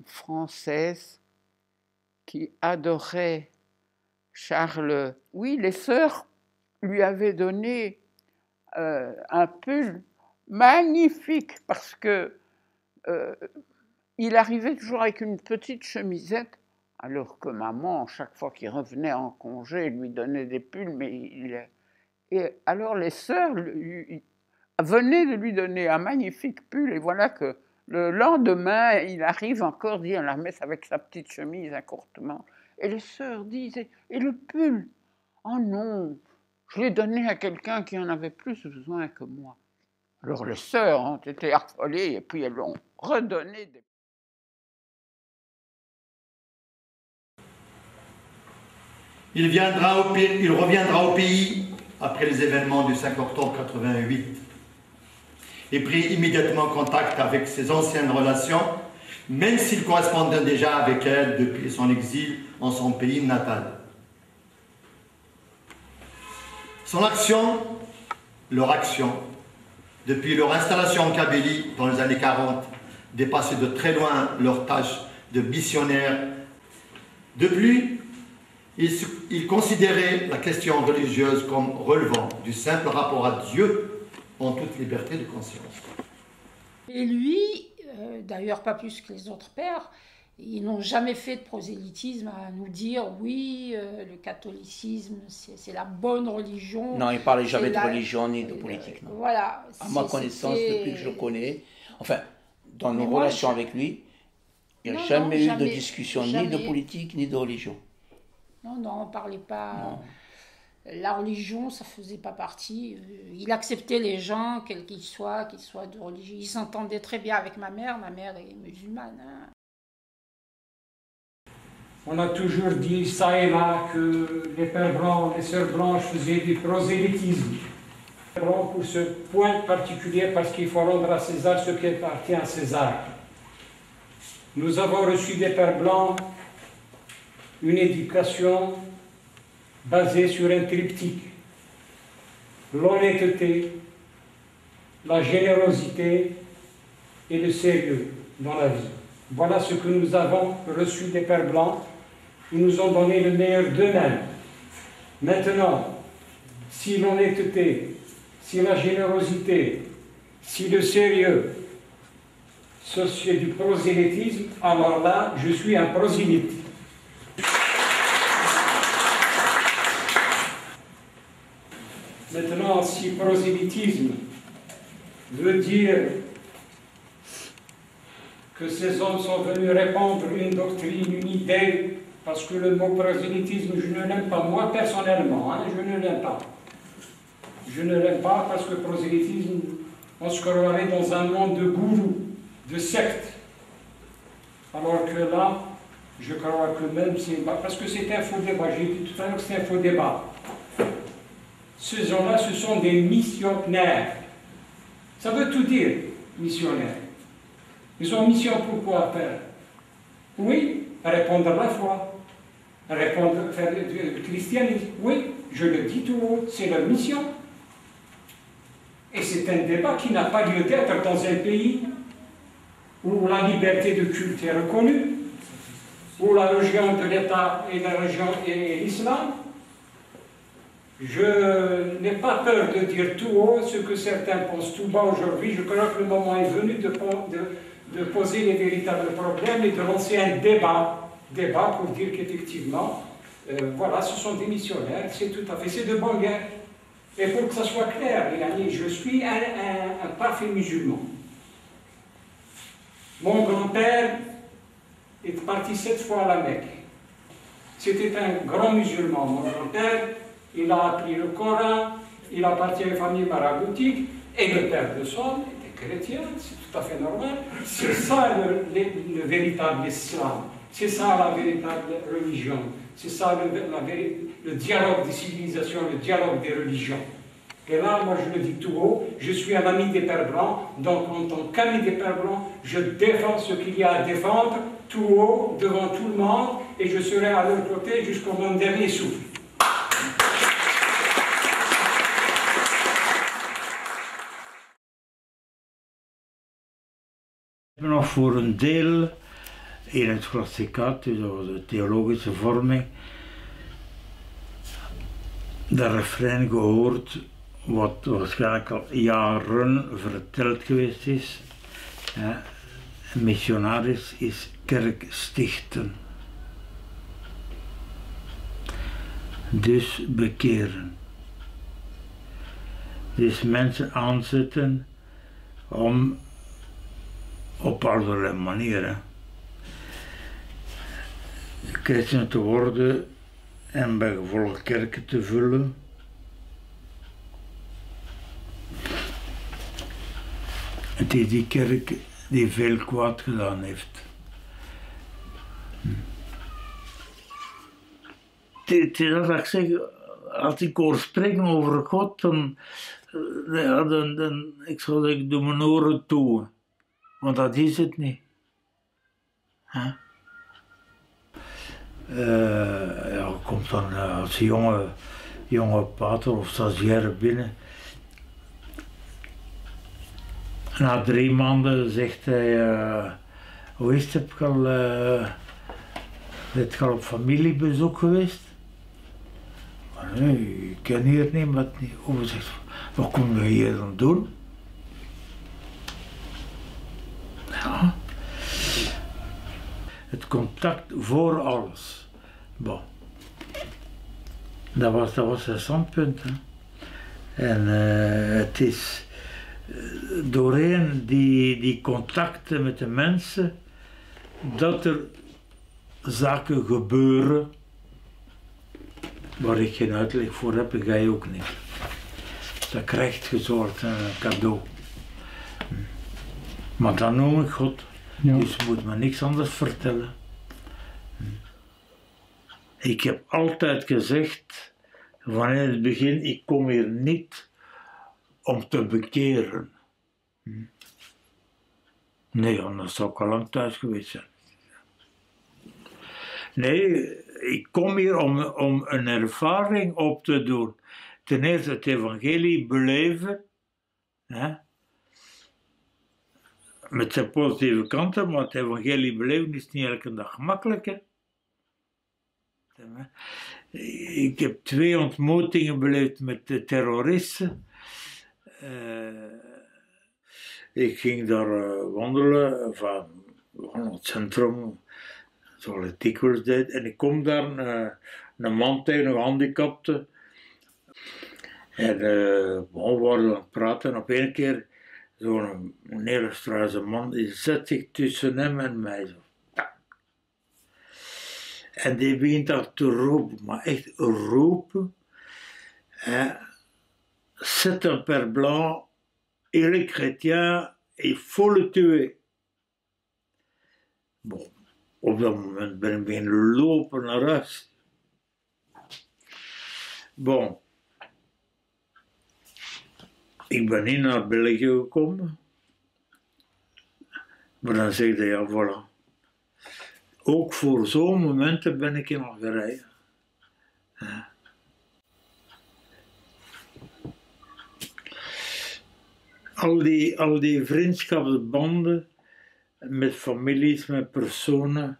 françaises qui adoraient Charles. Oui, les sœurs lui avaient donné un pull magnifique parce que il arrivait toujours avec une petite chemisette, alors que maman, chaque fois qu'il revenait en congé, lui donnait des pulls, et alors les sœurs venaient de lui donner un magnifique pull, et voilà que le lendemain, il arrive encore dire la messe avec sa petite chemise à courte manche. Et les sœurs disaient, et le pull? Oh non, je l'ai donné à quelqu'un qui en avait plus besoin que moi. Alors les sœurs ont été affolées, et puis elles l'ont redonné des... Il reviendra au pays après les événements du 5 octobre 88 et prit immédiatement contact avec ses anciennes relations, même s'il correspondait déjà avec elles depuis son exil en son pays natal. Son action, leur action, depuis leur installation en Kabylie dans les années 40, dépassait de très loin leur tâche de missionnaire. De plus, il considérait la question religieuse comme relevant du simple rapport à Dieu en toute liberté de conscience. Et lui, d'ailleurs pas plus que les autres pères, ils n'ont jamais fait de prosélytisme à nous dire oui, le catholicisme c'est la bonne religion. Non, il ne parlait jamais de religion ni de politique. Non. Voilà. À ma connaissance, depuis que je le connais, enfin, dans nos relations avec lui, il n'y a jamais eu de discussion ni de politique ni de religion. Non, on ne parlait pas. Non. La religion, ça ne faisait pas partie. Il acceptait les gens, quels qu'ils soient de religion. Il s'entendait très bien avec ma mère. Ma mère est musulmane. Hein. On a toujours dit ça et là que les pères blancs, les sœurs blanches faisaient du prosélytisme. Pour ce point particulier, parce qu'il faut rendre à César ce qui appartient à César. Nous avons reçu des pères blancs une éducation basée sur un triptyque: l'honnêteté, la générosité et le sérieux dans la vie. Voilà ce que nous avons reçu des pères blancs. Ils nous ont donné le meilleur d'eux-mêmes. Maintenant, si l'honnêteté, si la générosité, si le sérieux, c'est du prosélytisme, alors là, je suis un prosélyte. Maintenant, si prosélytisme veut dire que ces hommes sont venus répandre une doctrine, une idée, parce que le mot prosélytisme, je ne l'aime pas, moi personnellement, hein, je ne l'aime pas. Je ne l'aime pas parce que prosélytisme, on se croirait dans un monde de gourous, de sectes. Alors que là, je crois que même c'est... Parce que c'est un faux débat, j'ai dit tout à l'heure que c'est un faux débat. Ces gens-là, ce sont des missionnaires. Ça veut tout dire, missionnaires. Ils ont mission pour quoi faire? Oui, répondre à la foi, répondre, faire du christianisme. Oui, je le dis tout haut, c'est leur mission. Et c'est un débat qui n'a pas lieu d'être dans un pays où la liberté de culte est reconnue, où la religion de l'État est la religion et l'islam. Je n'ai pas peur de dire tout haut ce que certains pensent tout bas aujourd'hui. Je crois que le moment est venu de poser les véritables problèmes et de lancer un débat pour dire qu'effectivement, voilà, ce sont des missionnaires, c'est tout à fait, c'est de bonne guerre. Et pour que ça soit clair, les amis, je suis un parfait musulman. Mon grand-père est parti 7 fois à la Mecque. C'était un grand musulman. Mon grand-père, il a appris le Coran, il appartient à une famille maraboutique, et le père de son était chrétien, c'est tout à fait normal. C'est ça le véritable islam, c'est ça la véritable religion, c'est ça le dialogue des civilisations, le dialogue des religions. Et là, moi je le dis tout haut, je suis un ami des pères blancs, donc en tant qu'ami des pères blancs, je défends ce qu'il y a à défendre, tout haut, devant tout le monde, et je serai à leur côté jusqu'au mon dernier souffle. nog voor een deel in het klassicaat, dus de theologische vorming, dat refrein gehoord, wat waarschijnlijk al jaren verteld geweest is. Missionaris is kerk stichten. Dus bekeren. Dus mensen aanzetten om op allerlei manieren christen te worden en bij gevolg kerken te vullen. Het is die kerk die veel kwaad gedaan heeft. Het is dat ik zeg, als ik hoor spreken over God, dan ik zou zeggen, ik doe mijn oren toe. Want dat is het niet. Ja, komt dan als jonge pater of stagiaire binnen. Na 3 maanden zegt hij, hoe is het, heb je al op familiebezoek geweest? Maar nee, ik ken hier niemand niet. Hoe zegt, wat kom je hier dan doen? Ja. Het contact voor alles. Bon. Dat was zijn standpunt. Hè. En het is doorheen die contacten met de mensen dat er zaken gebeuren waar ik geen uitleg voor heb en jij ook niet. Dat krijgt je soort cadeau. Maar dan noem ik God, ja. Dus je moet me niks anders vertellen. Ik heb altijd gezegd, vanuit het begin, ik kom hier niet om te bekeren. Nee, anders zou ik al lang thuis geweest zijn. Nee, ik kom hier om een ervaring op te doen. Ten eerste het evangelie beleven, hè? Met zijn positieve kanten, maar het evangelie beleven is niet elke dag gemakkelijk. Hè? Ik heb 2 ontmoetingen beleefd met de terroristen. Ik ging daar wandelen van het centrum, zoals ik dikwijls deed, en ik kom daar een man tegen, een gehandicapte. En we waren aan het praten en op een keer zo'n hele struise man, die zet zich tussen hem en mij zo. En die begint daar te roepen, maar echt roepen. C'est un père blanc, il est chrétien, il faut le tuer. Bon, op dat moment ben ik beginnen lopen naar huis. Bon. Ik ben niet naar België gekomen. Maar dan zeg je, ja, voilà. Ook voor zo'n momenten ben ik in Algerije. Ja. Al die vriendschapsbanden met families, met personen,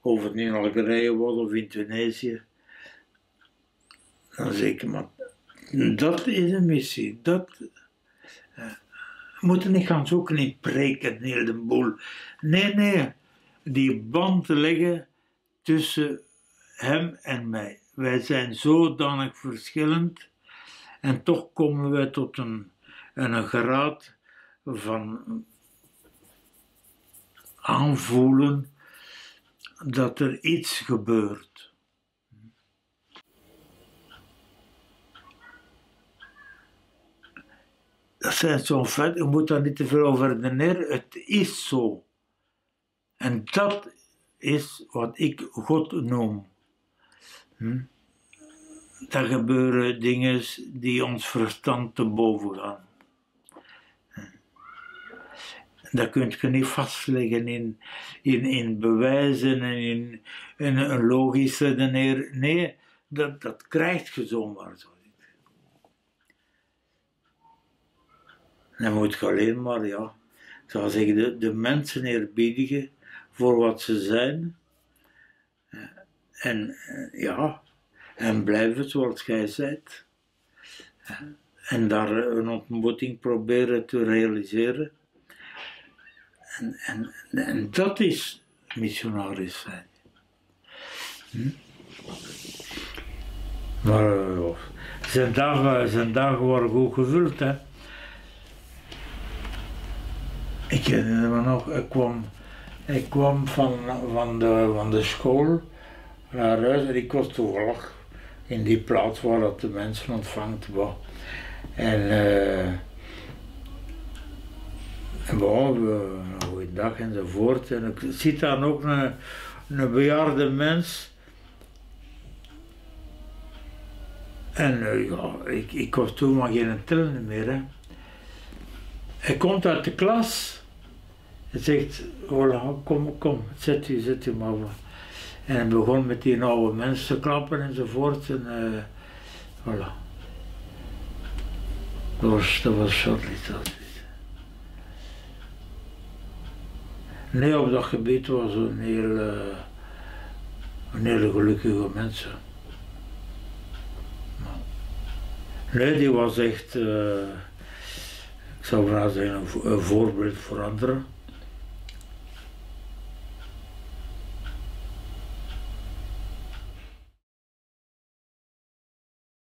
of het nu in Algerije was of in Tunesië, dan zeg ik, maar dat is een missie. We moeten niet gaan zoeken in preken, heel de boel. Nee. Die band leggen tussen hem en mij. Wij zijn zodanig verschillend en toch komen wij tot een graad van aanvoelen dat er iets gebeurt. Dat zijn zo'n feit, je moet daar niet te veel over redeneren, het is zo. En dat is wat ik God noem. Er gebeuren dingen die ons verstand te boven gaan. Dat kun je niet vastleggen in bewijzen en in een logische redenering. Nee, dat krijg je zomaar zo. Dan moet je alleen maar, ja, zou zeggen, de mensen eerbiedigen voor wat ze zijn. En ja, en blijf het zoals jij bent. En daar een ontmoeting proberen te realiseren. En dat is missionaris zijn. Maar zijn dagen waren goed gevuld, hè. Ik herinner me nog, ik kwam van de school naar huis en ik was toevallig in die plaats waar dat de mensen ontvangt. En goeiedag enzovoort. En ik zie dan ook een bejaarde mens. En ja, ik was toen maar geen tellende meer. Hè. Hij komt uit de klas. Hij zegt, voilà, kom, zet u maar. En hij begon met die oude mensen te klappen enzovoort. En voilà. Dat was Charlie. Nee, op dat gebied was een hele gelukkige mens. Nee, die was echt, ik zou bijna zeggen, een voorbeeld voor anderen.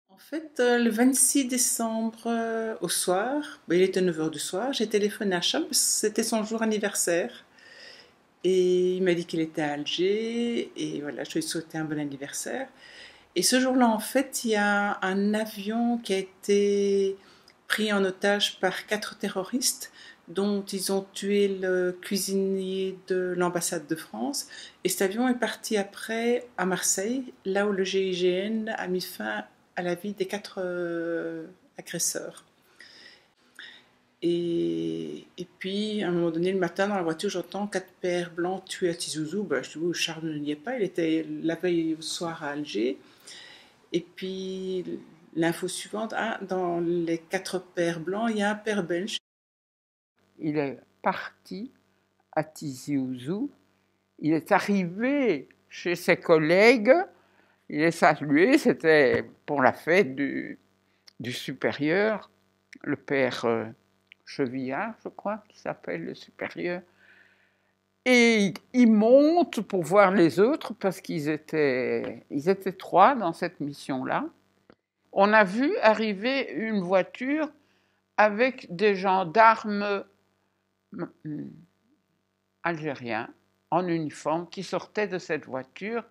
En fait, le 26 décembre au soir, il était 9h du soir, j'ai téléphoné à Charles parce que c'était son jour anniversaire. Et il m'a dit qu'il était à Alger, et voilà, je lui ai souhaité un bon anniversaire. Et ce jour-là, en fait, il y a un avion qui a été pris en otage par 4 terroristes, dont ils ont tué le cuisinier de l'ambassade de France. Et cet avion est parti après à Marseille, là où le GIGN a mis fin à la vie des 4 agresseurs. Et puis, à un moment donné, le matin, dans la voiture, j'entends 4 pères blancs tués à Tizouzou. Ben, je dis, oui, Charles n'y est pas, il était la veille au soir à Alger. Et puis, l'info suivante, dans les 4 pères blancs, il y a un père belge. Il est parti à Tizi Ouzou, il est arrivé chez ses collègues, il est salué, c'était pour la fête du supérieur, le père Chevillard, je crois, qui s'appelle le supérieur. Et il monte pour voir les autres, parce qu'ils étaient 3 dans cette mission-là. On a vu arriver une voiture avec des gendarmes algériens en uniforme qui sortaient de cette voiture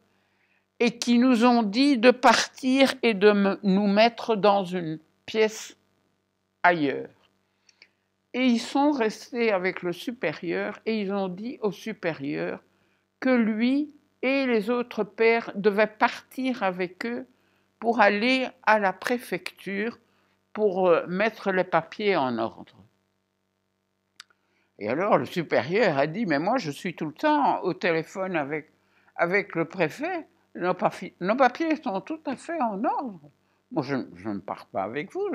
et qui nous ont dit de partir et de nous mettre dans une pièce ailleurs. Et ils sont restés avec le supérieur et ils ont dit au supérieur que lui et les autres pères devaient partir avec eux pour aller à la préfecture pour mettre les papiers en ordre. Et alors le supérieur a dit, mais moi je suis tout le temps au téléphone avec le préfet, nos papiers sont tout à fait en ordre. Moi je ne pars pas avec vous,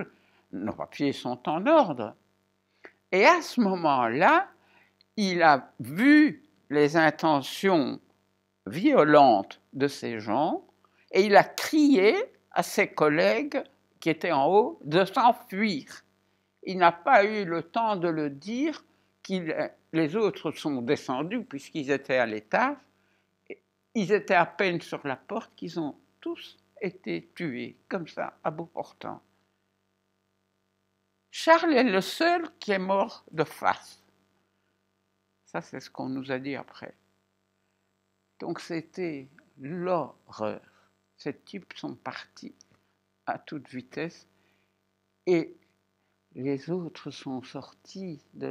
nos papiers sont en ordre. Et à ce moment-là, il a vu les intentions violentes de ces gens et il a crié à ses collègues qui étaient en haut de s'enfuir. Il n'a pas eu le temps de le dire, les autres sont descendus puisqu'ils étaient à l'étage. Ils étaient à peine sur la porte qu'ils ont tous été tués, comme ça, à bout portant. Charles est le seul qui est mort de face. Ça, c'est ce qu'on nous a dit après. Donc, c'était l'horreur. Ces types sont partis à toute vitesse et les autres sont sortis de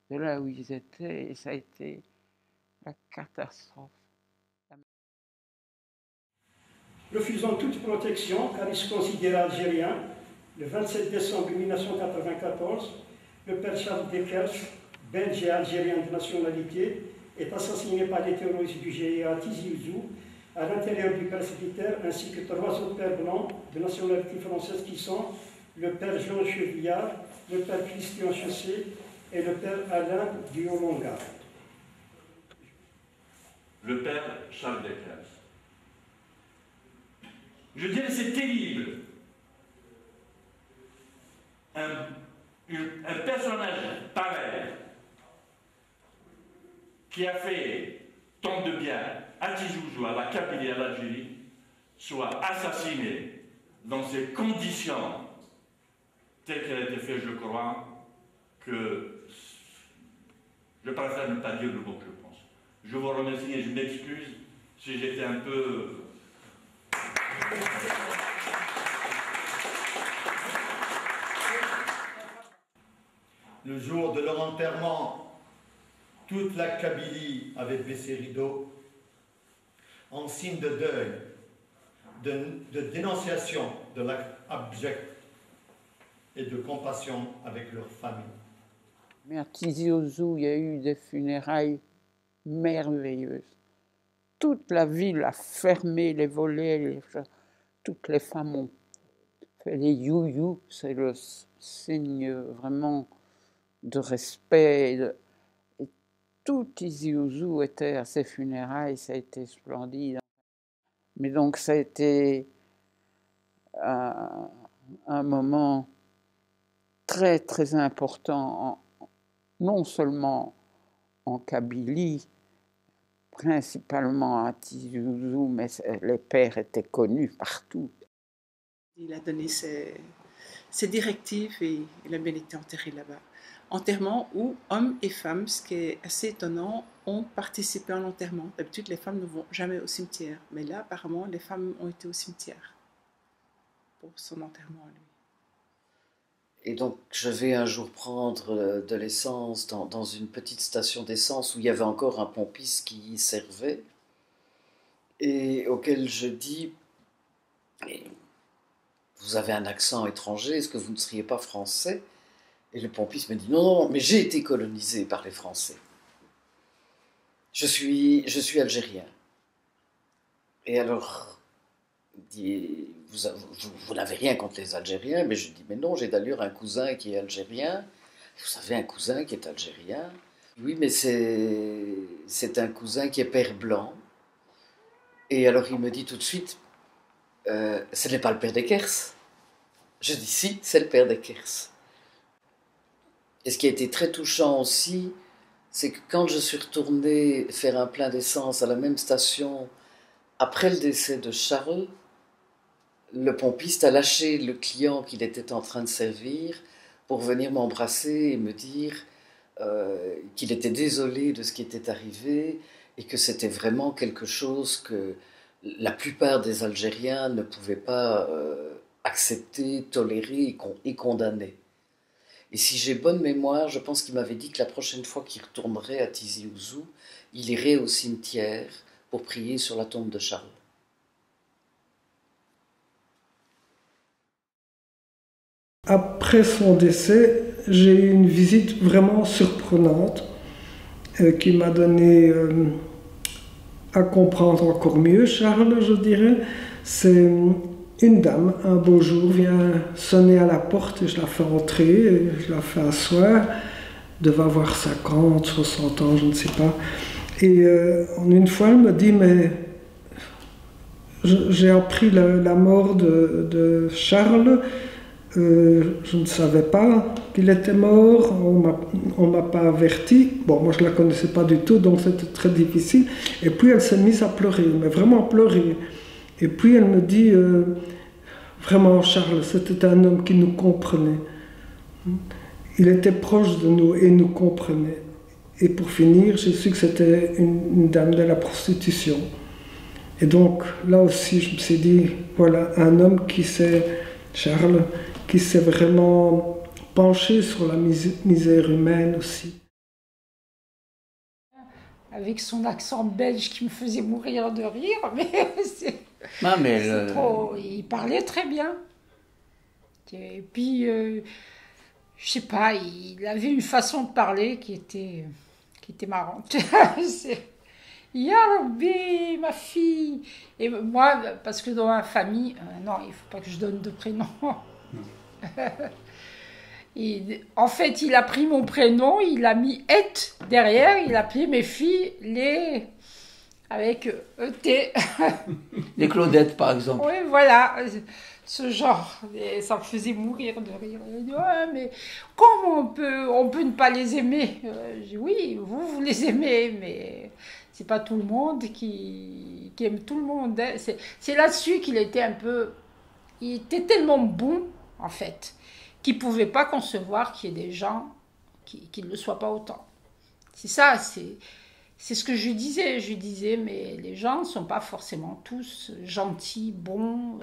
là où ils étaient et ça a été la catastrophe. Refusant toute protection car il se considérait algérien, le 27 décembre 1994, le père Charles Dekers, belge et algérien de nationalité, est assassiné par les terroristes du GIA à Tizi Ouzou, à l'intérieur du presbytère, ainsi que 3 autres pères blancs de nationalité française qui sont le père Jean Chevillard, le père Christian Chassé et le père Alain Guillaume-Longa. Le père Charles Desclèves. Je dirais c'est terrible. Un personnage pareil qui a fait tant de bien à Tizi-Ouzou, à la Kabylie, à l'Algérie, soit assassiné dans ces conditions telles qu'elles étaient faites, je crois, que je préfère ne pas dire le mot que je pense. Je vous remercie et je m'excuse si j'étais un peu... Le jour de leur enterrement, toute la Kabylie avait baissé rideau en signe de deuil, de dénonciation de l'acte abject et de compassion avec leur famille. Mais à Tizi Ouzou, il y a eu des funérailles merveilleuses. Toute la ville a fermé les volets, toutes les femmes ont fait les you-you, c'est le signe vraiment de respect. Et tout Tizi Ouzou était à ces funérailles, ça a été splendide. Mais donc ça a été un moment très très important, non seulement en Kabylie, principalement à Tizi Ouzou, mais les pères étaient connus partout. Il a donné ses directives et il a bien été enterré là-bas. Enterrement où hommes et femmes, ce qui est assez étonnant, ont participé à l'enterrement. D'habitude, les femmes ne vont jamais au cimetière, mais là, apparemment, les femmes ont été au cimetière pour son enterrement à lui. Et donc, je vais un jour prendre de l'essence dans une petite station d'essence où il y avait encore un pompiste qui y servait et auquel je dis « Vous avez un accent étranger, est-ce que vous ne seriez pas français ?» Et le pompiste me dit « Non, mais j'ai été colonisé par les Français. Je suis algérien. » Et alors, il dit « Vous n'avez rien contre les Algériens ?» Mais je dis « Mais non, j'ai d'ailleurs un cousin qui est algérien. » « Vous avez un cousin qui est algérien ?»« Oui, mais c'est un cousin qui est père blanc. » Et alors il me dit tout de suite « Ce n'est pas le père d'Ekers ?» Je dis « Si, c'est le père d'Ekers. » Et ce qui a été très touchant aussi, c'est que quand je suis retourné faire un plein d'essence à la même station, après le décès de Charles, le pompiste a lâché le client qu'il était en train de servir pour venir m'embrasser et me dire qu'il était désolé de ce qui était arrivé et que c'était vraiment quelque chose que la plupart des Algériens ne pouvaient pas accepter, tolérer et condamner. Et si j'ai bonne mémoire, je pense qu'il m'avait dit que la prochaine fois qu'il retournerait à Tizi Ouzou, il irait au cimetière pour prier sur la tombe de Charles. Après son décès, j'ai eu une visite vraiment surprenante qui m'a donné à comprendre encore mieux Charles, je dirais. C'est une dame, un beau jour, vient sonner à la porte et je la fais entrer, et je la fais asseoir. Elle devait avoir 50, 60 ans, je ne sais pas. Et une fois, elle me dit, mais j'ai appris la mort de Charles. Je ne savais pas qu'il était mort, on ne m'a pas averti. Bon, moi je ne la connaissais pas du tout, donc c'était très difficile. Et puis elle s'est mise à pleurer, mais vraiment pleurer. Et puis elle me dit, vraiment Charles, c'était un homme qui nous comprenait. Il était proche de nous et nous comprenait. Et pour finir, j'ai su que c'était une dame de la prostitution. Et donc là aussi, je me suis dit, voilà, un homme qui s'est, Charles, qui s'est vraiment penché sur la misère humaine aussi. Avec son accent belge qui me faisait mourir de rire, mais c'est trop... Il parlait très bien. Et puis, je sais pas, il avait une façon de parler qui était marrante. Ya Rabbi, ma fille. Et moi, parce que dans ma famille, non, il ne faut pas que je donne de prénom. En fait, il a pris mon prénom, il a mis Et derrière, il a appelé mes filles les... avec ET. Les Claudettes, par exemple. Oui, voilà, ce genre. Et ça me faisait mourir de rire. Il dit, ouais, mais comment on peut ne pas les aimer? Je dis, oui, vous les aimez, mais c'est pas tout le monde qui aime tout le monde. Hein. C'est là-dessus qu'il était un peu... Il était tellement bon, en fait, qu'il ne pouvait pas concevoir qu'il y ait des gens qui ne le soient pas autant. C'est ça, c'est ce que je lui disais. Je lui disais, mais les gens ne sont pas forcément tous gentils, bons.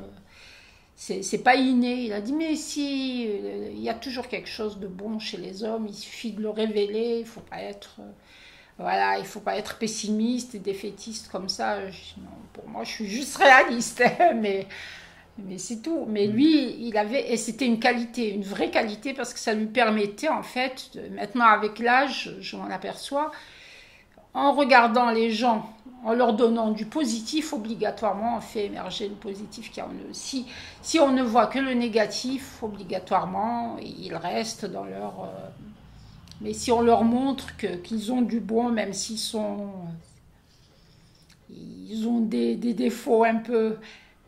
C'est pas inné. Il a dit, mais si, il y a toujours quelque chose de bon chez les hommes. Il suffit de le révéler. Il faut pas être... Voilà, il faut pas être pessimiste et défaitiste comme ça. Non, pour moi, je suis juste réaliste, mais c'est tout. Mais lui, il avait, et c'était une qualité, une vraie qualité, parce que ça lui permettait, en fait, maintenant avec l'âge, je m'en aperçois, en regardant les gens, en leur donnant du positif, obligatoirement, on fait émerger le positif qu'il y a en eux. Si on ne voit que le négatif, obligatoirement, ils restent dans leur... mais si on leur montre qu'ils ont du bon, même s'ils ont des défauts un peu...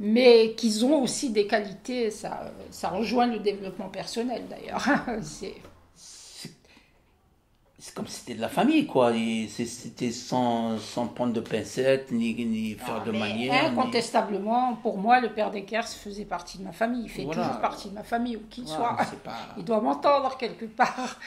mais qu'ils ont aussi des qualités, ça rejoint le développement personnel d'ailleurs. C'est comme si c'était de la famille, quoi. C'était sans prendre de pincettes, ni faire de manière. Incontestablement, pour moi, le père Dekers faisait partie de ma famille. Il fait toujours partie de ma famille, où qu'il soit. Il doit m'entendre quelque part.